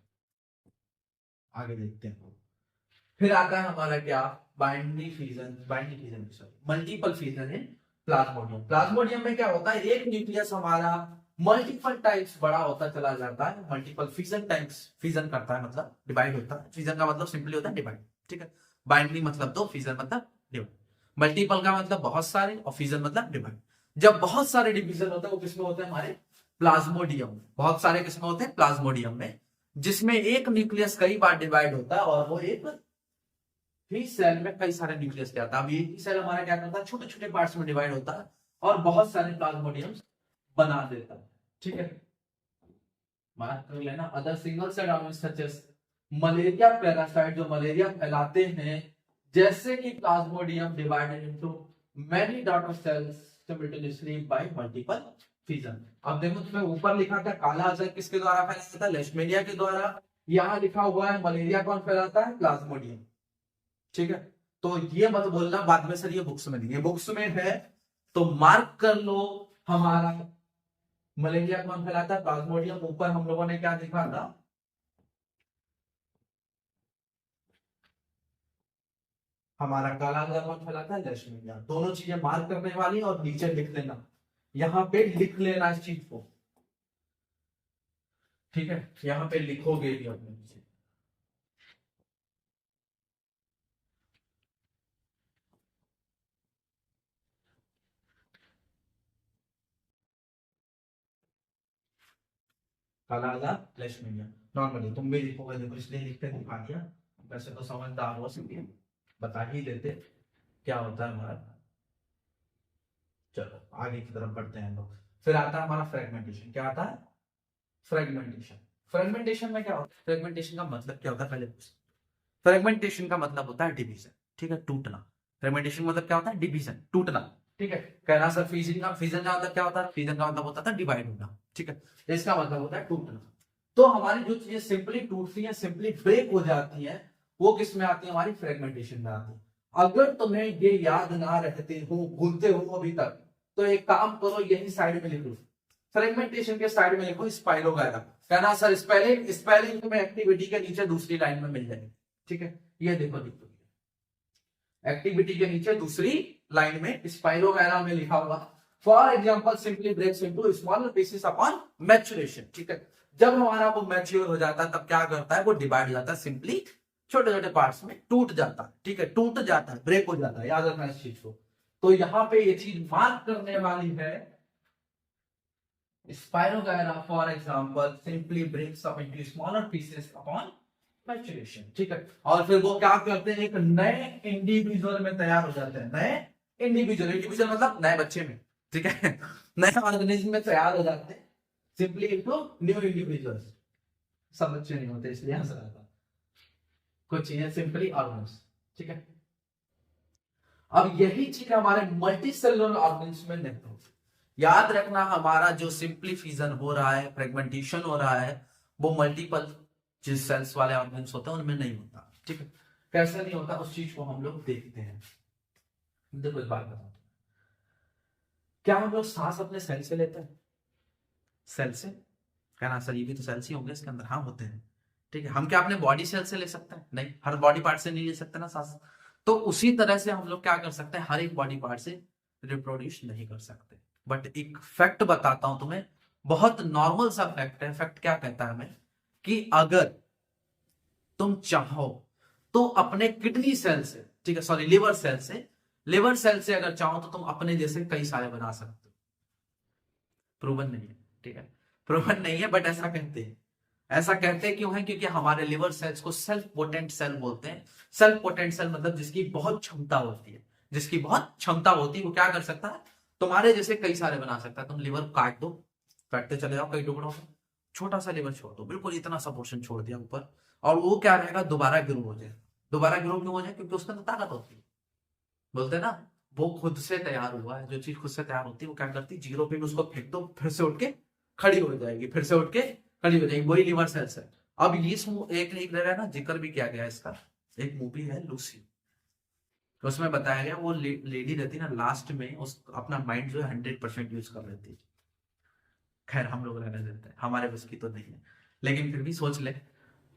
आगे देखते हैं। फिर आता है हमारा क्या, binary fission, sorry multiple fission है प्लाज्मोडियम। प्लाज्मोडियम में क्या होता है, एक न्यूक्लियस हमारा मल्टीपल टाइप्स बड़ा होता चला जाता है, मल्टीपल फिजन टाइप्स, फिजन करता है मतलब डिवाइड होता है। फिजन का मतलब सिंपली होता है डिवाइड, ठीक है। बाइनरी मतलब दो, फिजन मतलब डिवाइड। मल्टीपल का मतलब बहुत सारे, और फिजन मतलब डिवाइड। जब बहुत सारे डिवीजन होते हैं वो किसमें होते हैं, हमारे प्लाज्मोडियम। बहुत सारे किसमें होते हैं, प्लाज्मोडियम में, जिसमें एक न्यूक्लियस कई बार डिवाइड होता है और वो एक ही सेल में कई सारे न्यूक्लियस क्या आता है। अब एक ही सेल हमारा क्या करता है, छोटे छोटे पार्ट्स में डिवाइड होता है और बहुत सारे प्लाज्मोडियम्स बना देता है, ठीक है। मार्क कर लेना। Other single cell organism such as malaria parasite, जो मलेरिया फैलाते हैं, जैसे कि plasmodium divided into many daughter cells simultaneously by multiple fission. अब देखो तुम्हें ऊपर लिखा था काला आजार किसके द्वारा फैलाता था, लेशमेनिया के द्वारा। यहाँ लिखा हुआ है मलेरिया कौन फैलाता है, प्लाज्मोडियम, ठीक है। तो ये मत बोलना बाद में सर ये बुक्स में नहीं है, बुक्स में है तो मार्क कर लो। हमारा मलेरिया कौन फैलाता है, प्लाज्मोडियम। ऊपर हम लोगों ने क्या लिखा था, हमारा काला आजार कौन फैलाता है, लेशमेनिया। दोनों चीजें मार्क करने वाली और नीचे लिख लेना, यहाँ पे लिख लेना इस चीज को, ठीक है। यहाँ पे लिखोगे भी अपने नीचे। काला आजार, लेशमेनिया, नॉर्मली तुम भी लिखोगे, देखो इसलिए लिख के दिखा दिया। वैसे तो समझदार हो सकते, बता ही देते क्या होता है हमारा। चलो आगे की तरफ बढ़ते हैं लोग। फिर आता है हमारा फ्रेगमेंटेशन। क्या आता है, फ्रेगमेंटेशन। फ्रेगमेंटेशन में क्या होता है, फ्रेगमेंटेशन का मतलब क्या होता है, पहले फ्रेगमेंटेशन का मतलब होता है डिवीजन, ठीक है, टूटना। फ्रेगमेंटेशन मतलब क्या होता है, डिवीजन, टूटना, ठीक है। कहना सर फिजन का मतलब क्या होता है, फिजन का मतलब होता था डिवाइड होना, ठीक है। इसका मतलब होता है टूटना। तो हमारी जो चीजें सिंपली टूटती हैं, सिंपली ब्रेक हो जाती हैं, वो किस में आती है, हमारी फ्रेगमेंटेशन में आती है। अगर तुम्हें ये याद ना रहते हो, भूलते हो अभी तक, तो एक काम करो, यही साइड में लिखो, फ्रेगमेंटेशन के साइड में लिखो स्पाइरोगायरा। कहना सर स्पेलिंग तुम्हें एक्टिविटी के नीचे दूसरी लाइन में मिल जाएगी, ठीक है। ये देखो देखो, एक्टिविटी के नीचे दूसरी लाइन में स्पाइरोगायरा में लिखा हुआ, for example simply breaks into smaller pieces upon maturation, ठीक है। जब हमारा वो मैच्योर हो जाता है तब क्या करता है, वो डिवाइड हो जाता है, सिंपली छोटे छोटे पार्ट्स में टूट जाता है, ठीक है, टूट जाता है, ब्रेक हो जाता है, याद रखना इस चीज को। तो यहाँ पे ये चीज मार्क करने वाली है, spirogyra for example simply breaks up into smaller pieces upon maturation, ठीक है। और फिर वो क्या करते हैं, एक नए इंडिविजुअल में तैयार हो जाते हैं, नए इंडिविजुअल मतलब नए बच्चे में, ठीक है, नए ऑर्गेनिज्म में तैयार हो जाते हैं, सिंपली इनटू न्यू इंडिविजुअल्स। सब बच्चे नहीं होते इसलिए हंस रहा था, कुछ चीजें सिंपली ऑर्गेनिज्म, ठीक है। अब यही चीज हमारे मल्टी सेलुलर ऑर्गेनिज्म में नहीं होती। याद रखना, हमारा जो सिंपली फिजन हो रहा है, फ्रेगमेंटेशन हो रहा है, वो मल्टीपल जिस सेल्स वाले ऑर्गेनिज्म होते हैं उनमें नहीं होता, ठीक है। कैसे नहीं होता उस चीज को हम लोग देखते हैं। देखो एक बात बताओ, क्या हम लोग सांस अपने सेल से लेते हैं? सेल से? कहना सर ये भी तो सेल्स ही होंगे इसके अंदर। हाँ होते हैं, ठीक है। हम क्या अपने बॉडी सेल से ले सकते हैं? नहीं, हर बॉडी पार्ट से नहीं ले सकते ना सांस। तो उसी तरह से हम लोग क्या कर सकते हैं, हर एक बॉडी पार्ट से रिप्रोड्यूस नहीं कर सकते। बट एक फैक्ट बताता हूं तुम्हें, बहुत नॉर्मल सा फैक्ट है। फैक्ट क्या कहता है हमें कि अगर तुम चाहो तो अपने किडनी सेल से, ठीक है, सॉरी लिवर सेल से, लिवर सेल से अगर चाहो तो तुम अपने जैसे कई सारे बना सकते हो। प्रूवन नहीं है, ठीक है, प्रूवन नहीं है, बट ऐसा कहते हैं। ऐसा कहते क्यों है? क्योंकि हमारे लिवर सेल्स को सेल्फ पोटेंट सेल बोलते हैं। सेल्फ पोटेंट सेल मतलब जिसकी बहुत क्षमता होती है, जिसकी बहुत क्षमता होती है, वो क्या कर सकता है, तुम्हारे जैसे कई सारे बना सकता है। तुम लिवर काट दो, काटते चले जाओ कई टुकड़ों में, छोटा सा लिवर छोड़ दो, बिल्कुल इतना सा पोर्शन छोड़ दिया ऊपर, और वो क्या रहेगा, दोबारा ग्रो हो जाए। दोबारा ग्रो क्यों हो जाए? क्योंकि उसके अंदर ताकत होती है। बोलते हैं ना, वो खुद से तैयार हुआ है। जो चीज खुद से तैयार होती है वो क्या करती है, जीरो पे भी उसको फेंक दो, फिर से उठ के खड़ी हो जाएगी, फिर से उठ के खड़ी हो जाएगी। वही लिवर सेल्स है। अब इस एक जगह ना जिक्र भी किया गया इसका, एक मूवी है लूसी, उसमें बताया गया वो लेडी रहती ना, लास्ट में उस अपना माइंड जो है 100% यूज कर लेती है। खैर हम लोग रहने देते हैं, हमारे बस की तो नहीं है, लेकिन फिर भी सोच ले,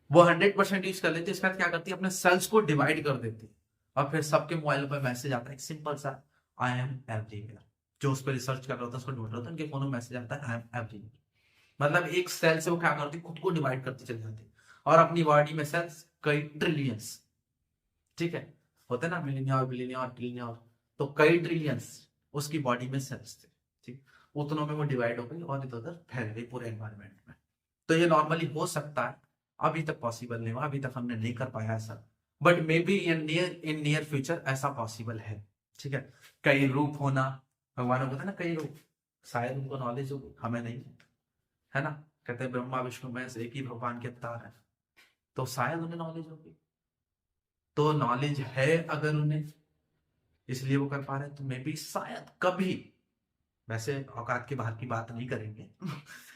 वो 100% यूज कर लेती है। इसके बाद क्या करती है, अपने सेल्स को डिवाइड कर देती है, और फिर सबके मोबाइल पर मैसेज आता है, एक सिंपल सा, आई एम एवरीवेयर। जो उस पर रिसर्च कर रहा होता है, उसको ढूंढ रहा होता है, उनके फोन में मैसेज आता है, आई एम एवरीवेयर। मतलब एक सेल से वो क्या करती है, खुद को डिवाइड करती चली जाती है। और अपनी बॉडी में सेल्स कई ट्रिलियंस, ठीक है, होते ना मिलियन बिलियन ट्रिलियन, तो कई ट्रिलियंस उसकी बॉडी में सेल्स थे, ठीक। उतनों में वो डिवाइड हो गई और इधर उधर फैल गई पूरे एनवायरमेंट में। तो ये नॉर्मली हो सकता है, अभी तक पॉसिबल नहीं हुआ, अभी तक हमने नहीं कर पाया ऐसा, but may be in near future ऐसा पॉसिबल है, ठीक है। कई रूप होना, भगवान को ना कई रूप, शायद उनको नॉलेज होगी, हमें नहीं है ना। कहते हैं ब्रह्मा विष्णु महेश एक ही भगवान के अवतार है, तो शायद उन्हें नॉलेज होगी। तो नॉलेज है अगर उन्हें, इसलिए वो कर पा रहे हैं, तो मे बी शायद कभी, वैसे औकात के बाहर की बात नहीं करेंगे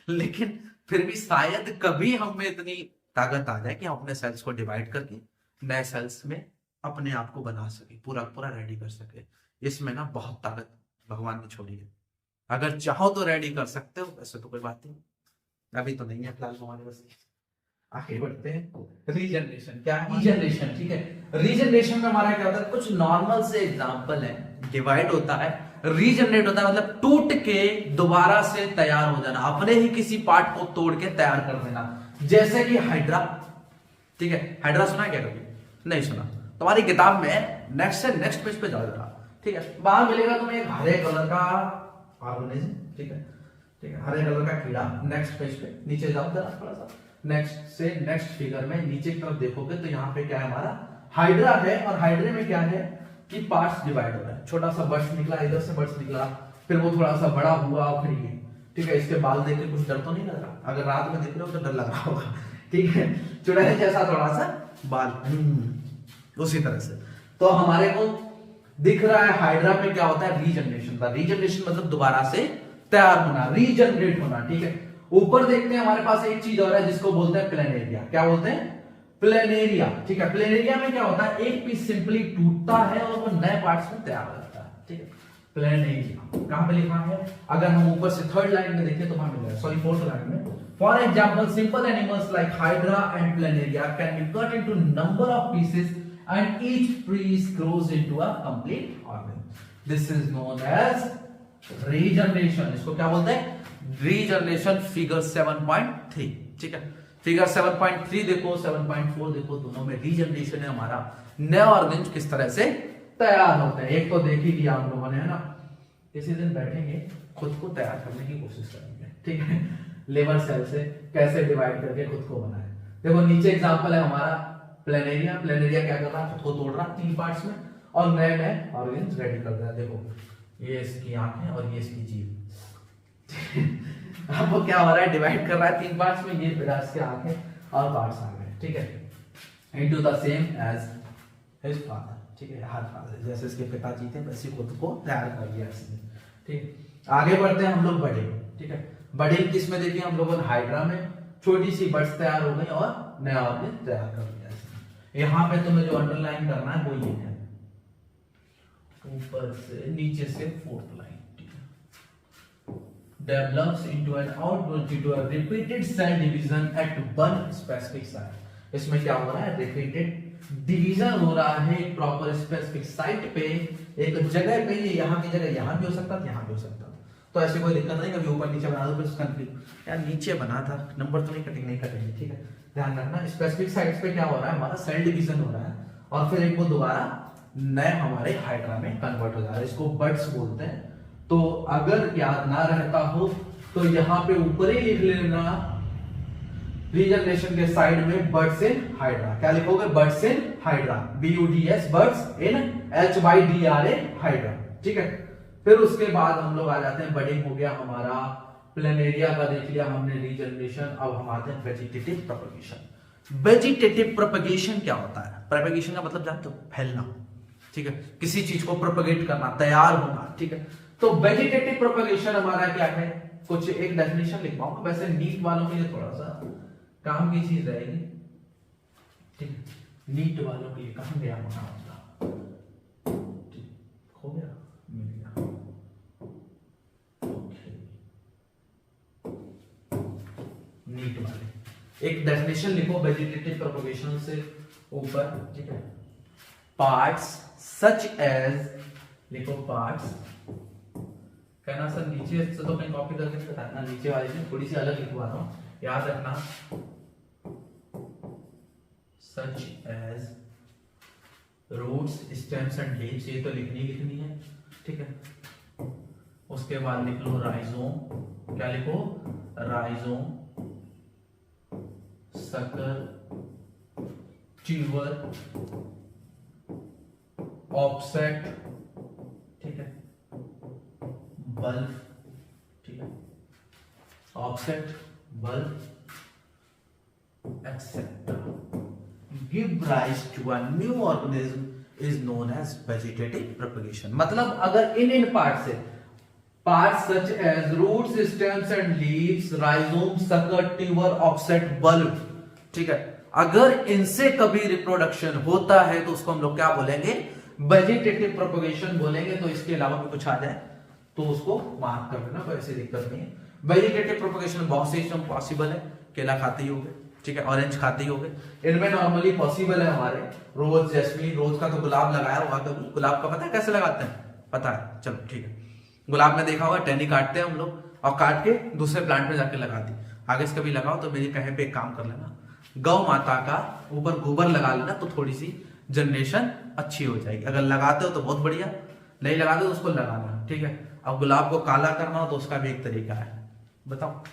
लेकिन फिर भी शायद कभी हम में इतनी ताकत आ जाए कि हम अपने सेल्स को डिवाइड करके नए सेल्स में अपने आप को बना सके, पूरा पूरा रेडी कर सके। इसमें ना बहुत ताकत भगवान ने छोड़ी है। अगर चाहो तो रेडी कर सकते हो, वैसे तो कोई बात नहीं, अभी तो नहीं है फिलहाल हमारे पास। आगे बढ़ते हैं। रीजनरेशन क्या है? रीजनरेशन, ठीक है। रीजनरेशन में हमारा क्या होता है, कुछ नॉर्मल से एग्जांपल है। डिवाइड होता है, रीजनरेट होता है, मतलब टूट के दोबारा से तैयार हो जाना, अपने ही किसी पार्ट को तोड़ के तैयार कर देना। जैसे कि हाइड्रा, ठीक है, हाइड्रा सुना है क्या कभी? नहीं सुना? तुम्हारी किताब में नेक्स्ट से नेक्स्ट पेज पे जाओ जरा, ठीक है, वहां मिलेगा तुम्हें एक हरे कलर का ऑर्गेनिज्म, ठीक है, ठीक है, हरे कलर का कीड़ा। नेक्स्ट पेज पे नीचे जाओ जरा थोड़ा सा, नेक्स्ट से नेक्स्ट फिगर में नीचे की तरफ देखोगे तो यहाँ पे क्या है, हमारा हाइड्रा है। और हाइड्रे में क्या है कि पार्ट्स डिवाइड हो रहा है। छोटा सा बर्ड्स निकला, इधर से बर्ड्स निकला, फिर वो थोड़ा सा बड़ा हुआ और फिर ये, ठीक है। इसके बाल देख के कुछ डर तो नहीं लग रहा? अगर रात में देख रहे हो तो डर लग रहा होगा, ठीक है, चुड़ैल जैसा थोड़ा सा बाल, उसी तरह से। तो हमारे को दिख रहा है हाइड्रा में क्या होता है, रीजनरेशन का। रीजनरेशन मतलब दोबारा से तैयार होना, रीजनरेट होना, ठीक है। ऊपर देखते हैं हमारे पास एक चीज और है जिसको बोलते हैं प्लेनेरिया। क्या बोलते हैं? प्लेनेरिया, ठीक है। प्लेनेरिया में क्या होता है, एक पीस सिंपली टूटता है और वो नए पार्ट्स में तैयार हो जाता है, ठीक है। प्लेनेरिया कहां पे लिखा है? अगर हम ऊपर से थर्ड लाइन में देखें तो वहां मिलेगा, सॉरी फोर्थ लाइन में। For example simple animals like hydra and planaria can be cut into number of pieces and each piece grows into a complete organ. This is known as regeneration. इसको क्या बोलते हैं? Regeneration. Figure 7.3, ठीक है। Figure 7.3 देखो, 7.4 देखो, दोनों में रीजनरेशन है हमारा। नए ऑर्गन्स किस तरह से तैयार होते हैं, एक तो देख ही लिया हम लोगों ने, है ना। किसी दिन बैठेंगे, खुद को तैयार करने की कोशिश करेंगे, ठीक है। लिवर सेल से कैसे डिवाइड करके खुद को बनाए। देखो नीचे एग्जांपल है हमारा प्लेनेरिया। प्लेनेरिया क्या कर रहा है, खुद को तोड़ रहा है 3 पार्ट्स में और नए नए ऑर्गन्स रेडी कर रहा है। देखो ये इसकी आंखें और ये इसकी जीभ अब वो क्या हो रहा है, डिवाइड कर रहा है 3 पार्ट्स में। ये फिर इसके आंखें और पार्ट्स आ गए, ठीक है, into the same as his father, ठीक है। हर फादर जैसे इसके पिताजी थे वैसे खुद को तैयार कर लिया इसने, ठीक। आगे बढ़ते हैं हम लोग बड़े, ठीक है। बड़े किसमें देखिए हम लोगों ने, हाइड्रा में छोटी सी बर्ड्स तैयार हो गई और नया ऑर्गन तैयार कर लिया। यहाँ पे तुम्हें जो अंडरलाइन करना है वो ये है, ऊपर से नीचे से fourth line, develops into an outgrowth due to a repeated cell division at one specific site. इसमें क्या हो रहा है, रिपीटेड डिवीजन हो रहा है एक प्रॉपर स्पेसिफिक साइट पे, एक जगह पे, ये यहाँ की जगह यहाँ भी हो सकता था, यहाँ भी हो सकता था, तो ऐसी कोई दिक्कत नहीं, कभी ऊपर नीचे बना दो बस कंफ्लिक्ट। यार नीचे बना था, नंबर तो नहीं कटेंगे, ठीक है, ध्यान रखना। स्पेसिफिक साइट्स पे क्या हो रहा है, हमारा सेल डिवीजन हो रहा है और फिर एक वो दोबारा नए हमारे हाइड्रा में कन्वर्ट हो जा रहा है, इसको बड्स बोलते हैं। तो अगर याद ना रहता हो तो यहाँ पे ऊपर ही लिख लेना, रीजनरेशन के साइड में बड्स इन हाइड्रा, क्या लिखोगे, buds in hydra, BUDS buds in HYDRA hydra, ठीक है। फिर उसके बाद हम लोग आ जाते हैं, बडिंग हो गया हमारा, प्लेनेरिया का देख लिया हमने, रीजनरेशन। अब हम आते हैं वेजिटेटिव प्रोपगेशन। वेजिटेटिव प्रोपगेशन क्या होता है, प्रोपगेशन का मतलब जानते हो, फैलना, ठीक है, किसी चीज को प्रोपगेट करना, तैयार होना, ठीक है। तो वेजिटेटिव प्रोपगेशन हमारा क्या है, कुछ एक डेफिनेशन लिख पाऊंगा, वैसे नीट वालों के लिए थोड़ा सा काम की चीज रहेगी, ठीक है, नीट वालों के लिए कहां गया हमारा, हो गया, मिल गया, ओके। नीट वाले एक डेफिनेशन लिखो वेजिटेटिव प्रोपगेशन से ऊपर, ठीक है, पार्ट्स सच एज, लिखो पार्ट्स, कहना सर नीचे से तो मैं कॉपी करके नहीं बताना, नीचे वाली से थोड़ी सी अलग लिखवा रहा हूं, याद रखना, such as roots stems and leaves, ये तो लिखनी है, ठीक है। उसके बाद लिख लो राइजोम, क्या लिखो, राइजोम, सकर, ट्यूबर, ऑफसेट, ठीक है, बल्ब, ठीक है, offset, bulb, etcetera, give rise to a new organism is known as vegetative propagation. मतलब अगर इन पार्ट से, part such as roots, stems and leaves, rhizome, sucker, tuber, offset, bulb, ठीक है, अगर इनसे कभी रिप्रोडक्शन होता है तो उसको हम लोग क्या बोलेंगे, वेजिटेटिव प्रोपगेशन बोलेंगे। तो इसके अलावा भी कुछ आ जाए तो उसको मार्क कर देना, कोई ऐसी दिक्कत नहीं है। वेजिटेटिव प्रोपगेशन बहुत से इसमें पॉसिबल है, केला खाते ही होगे, ठीक है, ऑरेंज खाते ही होगे, इनमें नॉर्मली पॉसिबल है हमारे रोज, जैस्मीन, रोज का तो गुलाब लगाया होगा, तो गुलाब का पता है कैसे लगाते हैं, पता है, चलो ठीक है, गुलाब में देखा होगा टहनी काटते हैं हम लोग और काट के दूसरे प्लांट में जाके लगा दी। आगे से कभी लगाओ तो मेरी कहे पे एक काम कर लेना, गौ माता का ऊपर गोबर लगा लेना, तो थोड़ी सी जनरेशन अच्छी हो जाएगी। अगर लगाते हो तो बहुत बढ़िया, नहीं लगाते तो उसको लगाना, ठीक है। अब गुलाब को काला करना हो तो उसका भी एक तरीका है, बताओ।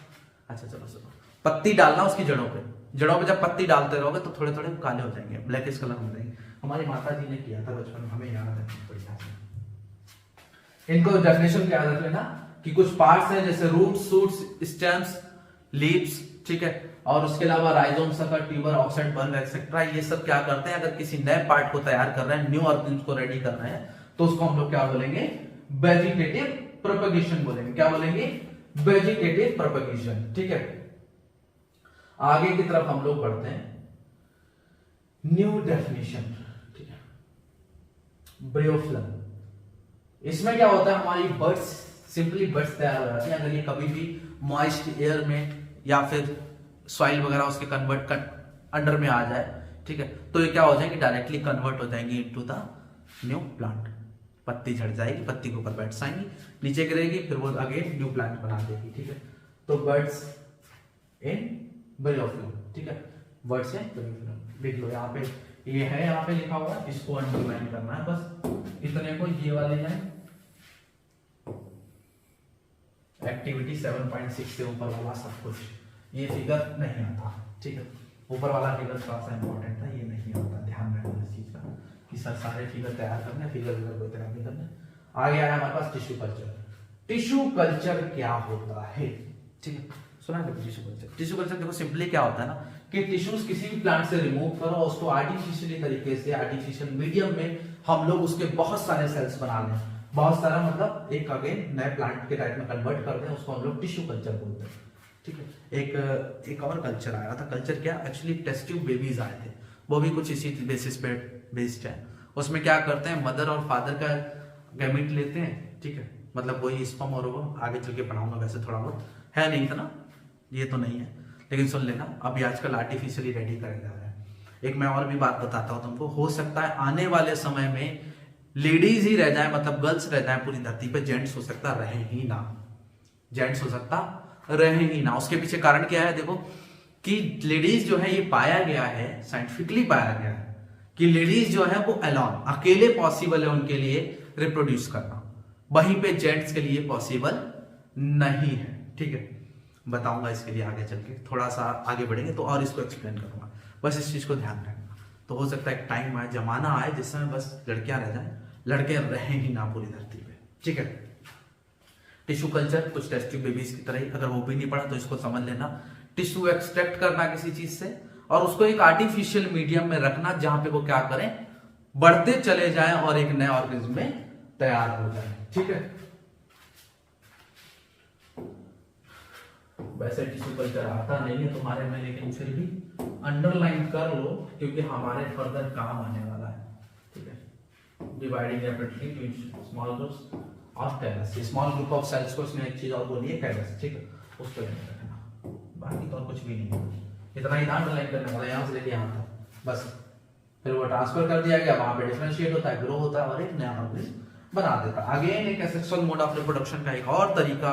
अच्छा चलो सुनो, पत्ती डालना उसकी जड़ों पे, जड़ों पे जब पत्ती डालते रहोगे तो थोड़े थोड़े काले हो जाएंगे, ब्लैकिश कलर हो जाएंगे। हमारी माता जी ने किया था बचपन में, हमें याद है बढ़िया से। इनको डेफिनेशन क्या याद रख लेना कि कुछ पार्ट्स हैं जैसे रूट, शूट्स, स्टेम्स, लीव्स, ठीक है, और उसके अलावा rhizome, sucker, tuber, oxide, bulb etcetera, ये सब क्या करते हैं, अगर किसी नए पार्ट को तैयार कर रहे हैं, न्यू ऑर्गेनिज्म को रेडी कर रहे हैं, तो उसको हम लोग क्या बोलेंगे, वेजिटेटिव प्रोपगेशन बोलेंगे। क्या बोलेंगे, वेजिटेटिव प्रोपगेशन, ठीक है। आगे की तरफ हम लोग बढ़ते हैं, न्यू डेफिनेशन, ठीक है, ब्रियोफ्लम। इसमें क्या होता है, हमारी बर्ड्स, सिंपली बर्ड्स तैयार हो जाती है अगर ये कभी भी मॉइस्ट एयर में या फिर सॉइल वगैरह उसके कन्वर्ट अंडर में आ जाए, ठीक है, तो ये क्या हो जाएंगे, डायरेक्टली कन्वर्ट हो जाएंगी इनटू द न्यू प्लांट। पत्ती झड़ जाएगी, पत्ती के ऊपर बैठ जाएंगी, नीचे गिरेगी, फिर वो अगेन न्यू प्लांट बना देगी, ठीक है। तो बर्ड्स इन ब्रियोफ्लम, ठीक है, बर्ड्स इन ब्रियोफ्लम लिख लो। यहाँ पे ये है, यहाँ पे लिखा हुआ है, इसको अंडरलाइन करना है बस इतने को, ये वाले हैं एक्टिविटी 7.6 से ऊपर वाला सब कुछ, ये फिगर नहीं आता, ठीक है, ऊपर वाला फिगर थोड़ा सा इंपॉर्टेंट था, ये नहीं आता, ध्यान रखना इस चीज का कि सर सारे फिगर तैयार करने, फिगर कोई तरह नहीं करना। आगे आया हमारे पास टिश्यू कल्चर। टिश्यू कल्चर क्या होता है, ठीक है, सुना है टिश्यू कल्चर। टिश्यू कल्चर देखो सिंपली क्या होता है ना कि टिश्यूज किसी भी प्लांट से रिमूव करो, उसको आर्टिफिशियली तरीके से, आर्टिफिशियल मीडियम में हम लोग उसके बहुत सारे सेल्स बना लें, बहुत सारा मतलब एक अगेन नए प्लांट के टाइप में कन्वर्ट करते हैं, उसको हम लोग टिश्यू कल्चर बोलते हैं, ठीक है। एक और कल्चर आया था, कल्चर क्या, एक्चुअली टेस्ट ट्यूब बेबीज आए थे, वो भी कुछ इसी बेसिस पे बेस्ड है। उसमें क्या करते हैं, मदर और फादर का गैमेट लेते हैं, ठीक है, मतलब वही स्पर्म और वो आगे चल के पढ़ाऊंगा, वैसे थोड़ा बहुत है, नहीं था ना, ये तो नहीं है, लेकिन सुन लेना, अभी आजकल आर्टिफिशियली रेडी करा जा रहा है। एक मैं और भी बात बताता हूँ तुमको, हो सकता है आने वाले समय में लेडीज ही रह जाए, मतलब गर्ल्स रह जाए पूरी धरती पे, जेंट्स हो सकता रहे ही ना, जेंट्स हो सकता रहे ही ना। उसके पीछे कारण क्या है, देखो कि लेडीज जो है, ये पाया गया है, साइंटिफिकली पाया गया है कि लेडीज जो है वो अलोन, अकेले पॉसिबल है उनके लिए रिप्रोड्यूस करना, वहीं पे जेंट्स के लिए पॉसिबल नहीं है, ठीक है। बताऊंगा इसके लिए आगे चल के, थोड़ा सा आगे बढ़ेंगे तो और इसको एक्सप्लेन करूंगा, बस इस चीज को ध्यान रखना। तो हो सकता है एक टाइम आए, जमाना आए जिसमें बस लड़कियां रह जाए, लड़के रहे ही ना पूरी धरती पे, ठीक है। टिश्यू कल्चर कुछ टेस्ट ट्यूब बेबीज की तरह ही, अगर वो भी नहीं पड़ा तो इसको समझ लेना, टिश्यू एक्सट्रैक्ट करना किसी चीज से और उसको एक आर्टिफिशियल मीडियम में रखना, जहां पे वो क्या करें, बढ़ते चले जाएं और एक नए ऑर्गेनिज्म में तैयार हो जाए, ठीक है। वैसे टिश्यू कल्चर आता नहीं है तुम्हारे में, लेकिन फिर भी अंडरलाइन कर लो क्योंकि हमारे फर्दर काम आने वाला है, ठीक है। Dividing rapidly to small groups of cells, small group of cells को इसमें एक चीज और बोली है, कैलस, ठीक है, उसको याद रखना, बाकी तो और कुछ भी नहीं है, इतना ही अंडरलाइन करने वाला, यहां से लेके यहां तक बस। फिर वो ट्रांसफर कर दिया गया, वहां पे डिफरेंशिएट होता है, ग्रो होता है और एक नया ऑर्गेनिज्म बना देता है। अगेन एक एसेक्सुअल मोड ऑफ रिप्रोडक्शन का एक और तरीका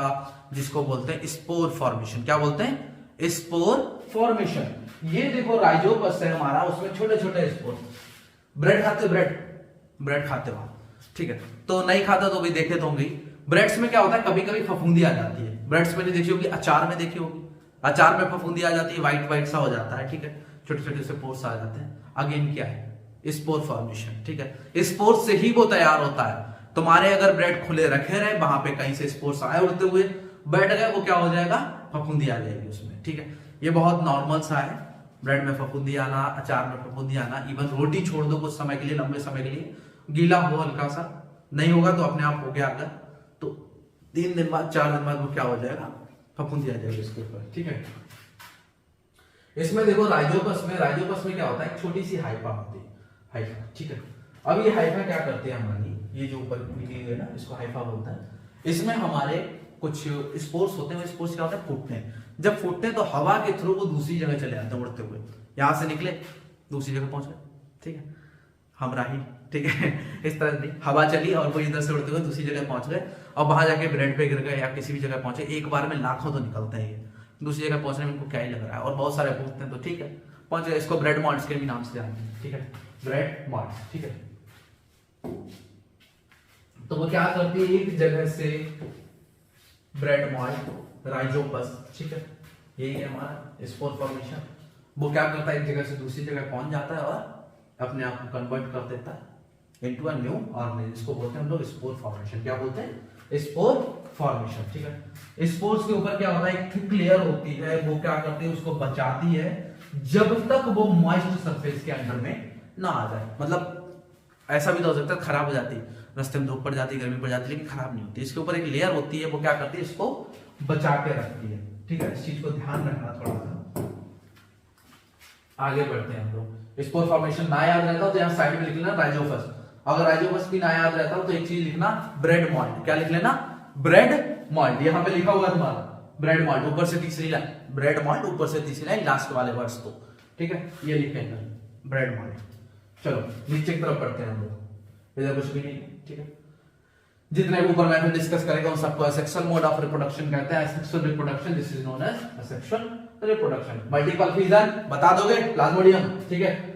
जिसको बोलते हैं स्पोर फॉर्मेशन, क्या बोलते हैं, स्पोर फॉर्मेशन। ये देखो राइजोपस है हमारा, उसमें छोटे छोटे स्पोर, ब्रेड खाते, ब्रेड खाते हो, ठीक है, तो नहीं खाता तो भी देखे तो होंगे। ब्रेड्स में क्या होता है, कभी कभी फफूंदी आ जाती है, ब्रेड्स में नहीं देखी होगी, अचार में देखी होगी, अचार में फफूंदी आ जाती है, व्हाइट व्हाइट सा हो जाता है, ठीक है, छोटे छोटे से पोर्स आ जाते हैं। अगेन क्या है, स्पोर फॉर्मेशन, ठीक है, स्पोर से ही वो तैयार होता है। तुम्हारे अगर ब्रेड खुले रखे रहे, वहां पे कहीं से स्पोर्स आए उड़ते हुए, बैठ गए, वो क्या हो जाएगा, फफूंदी आ जाएगी उसमें, ठीक है। ये बहुत नॉर्मल सा है, ब्रेड में फफूंदी आना, अचार में फफूंदी आना, इवन रोटी छोड़ दो कुछ समय के लिए, लंबे समय के लिए, गीला हो हल्का सा, नहीं होगा तो अपने आप हो गया, अगर तो 3 दिन बाद 4 दिन बाद वो क्या हो जाएगा, फफूंदी आ जाएगी इसके ऊपर, ठीक है। इसमें देखो राइजोपस में क्या होता है, एक छोटी सी हाइफा होती है, हाइफा, ठीक है। अब ये हाइफा क्या करती है हमारी, ये जो ऊपर निकली हुई है ना, इसको हाइफा बोलता है। इसमें हमारे कुछ स्पोर्स होते हैं, स्पोर्स क्या होता है, फूटते हैं, जब फूटते हैं तो हवा के थ्रू वो दूसरी जगह चले जाते हैं उड़ते हुए, यहां से निकले दूसरी जगह पहुंच गए, ठीक है, हम राही, ठीक है, इस तरह नहीं, हवा चली और वो इधर से उड़ते हुए दूसरी जगह पहुंच गए और वहां जाके ब्रेड पे गिर गए या किसी भी जगह पहुंचे। एक बार में लाखों तो निकलते हैं, ये दूसरी जगह पहुंचने में इनको क्या ही लग रहा है, और बहुत सारे पूछते हैं तो ठीक है पहुंच गए। इसको ब्रेड मॉल्ट्स के भी नाम से जानते हैं, ठीक है, ब्रेड मॉल्ट्स, ठीक है। तो वो क्या करती है, एक जगह से ब्रेड मॉल्ट राइजोपस, ठीक है, यही है हमारा स्पोर फॉर्मेशन। वो क्या करता है, एक जगह से दूसरी जगह पहुंच जाता है और अपने आप को कन्वर्ट कर देता है इनटू अ न्यू ऑर्गेनिज्म, इसको बोलते हैं हम लोग स्पोर फॉर्मेशन। क्या बोलते हैं, स्पोर फॉर्मेशन, ठीक है। स्पोर्स के ऊपर क्या होता है, एक थिक लेयर होती है, वो क्या करती है, उसको बचाती है जब तक वो मॉइस्ट सरफेस के अंदर में ना आ जाए। मतलब ऐसा भी तो हो सकता है खराब हो जाती है, रास्ते में धूप पड़ जाती है, गर्मी पड़ जाती है, लेकिन खराब नहीं होती। इसके ऊपर एक लेयर होती है, वो क्या करती है, इसको बचा के रखती है, ठीक है। इस चीज को ध्यान रखना थोड़ा सा। आगे बढ़ते हैं हम लोग। स्पोर फॉर्मेशन ना याद रहता हो तो यहाँ साइड में लिख लेना राइजोपस। अगर राइजोपस भी ना याद रहता हो तो एक चीज लिखना, ब्रेड मॉल्ट। क्या लिख लेना, ब्रेड मॉल्ट। यहाँ पे लिखा हुआ है तुम्हारा ब्रेड मॉल्ट, ऊपर से तीसरी लाइन ब्रेड मॉल्ट, ऊपर से तीसरी लाइन लास्ट वाले वर्ड्स को, ठीक है, ये लिखेंगे ब्रेड मॉल्ट। चलो नीचे की तरफ पढ़ते हैं हम लोग, इधर कुछ भी नहीं, ठीक है। जितने ऊपर मैं डिस्कस करेगा उन सबको असेक्सुअल मोड ऑफ रिप्रोडक्शन कहते हैं। Asexual reproduction, this is known as asexual reproduction. Multiple fission बता दोगे, प्लाज्मोडियम, ठीक है।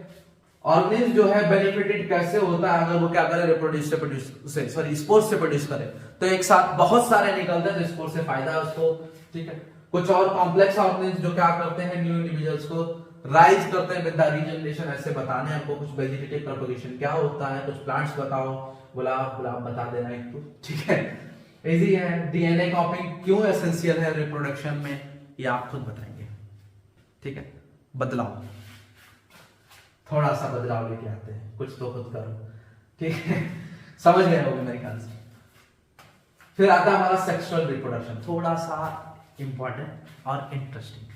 ऑर्गेनिज्म जो है बेनिफिटेड कैसे होता है, अगर वो क्या करे, रिप्रोड्यूस से प्रोड्यूस से सॉरी स्पोर्स से प्रोड्यूस करे, तो एक साथ बहुत सारे निकलते हैं तो स्पोर्स से फायदा है उसको, ठीक है। कुछ और कॉम्प्लेक्स ऑर्गेनिज्म जो क्या करते हैं, न्यू इंडिविजुअल्स को राइज करते हैं विद द रीजनरेशन। ऐसे बताने हमको कुछ वेजिटेटिव प्रोपगेशन क्या होता है, कुछ प्लांट्स बताओ, गुलाब बता देना एक तो, ठीक है, इजी है। डीएनए कॉपिंग क्यों एसेंशियल है रिप्रोडक्शन में, ये आप खुद बताएंगे, ठीक है। बदलाव, थोड़ा सा बदलाव लेके आते हैं, कुछ तो खुद करो, ठीक है, समझ गए होंगे मेरे ख्याल से। फिर आता है हमारा सेक्सुअल रिप्रोडक्शन, थोड़ा सा इंपॉर्टेंट और इंटरेस्टिंग,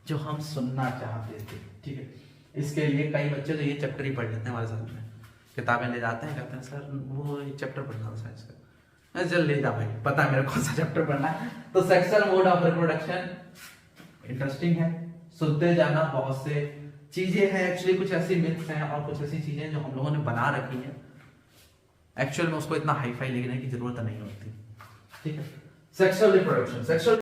जो हम सुनना चाहते थे, ठीक है। इसके लिए कई बच्चे तो ये चैप्टर ही पढ़ लेते हैं हमारे साथ में, किताबें ले जाते हैं, कहते हैं सर वो ये चैप्टर पढ़ना था साइंस का। चल ले जा भाई, पता है मेरे कौन सा चैप्टर पढ़ना है। तो sexual mode of reproduction interesting है, सुनते जाना। बहुत से चीजें हैं एक्चुअली, कुछ ऐसी मिथ्स हैं और कुछ ऐसी चीजें जो हम लोगों ने बना रखी है, एक्चुअल में उसको इतना हाई फाई लिखने की जरूरत नहीं होती। ठीक है, सेक्सुअल रिप्रोडक्शन, सेक्सुअल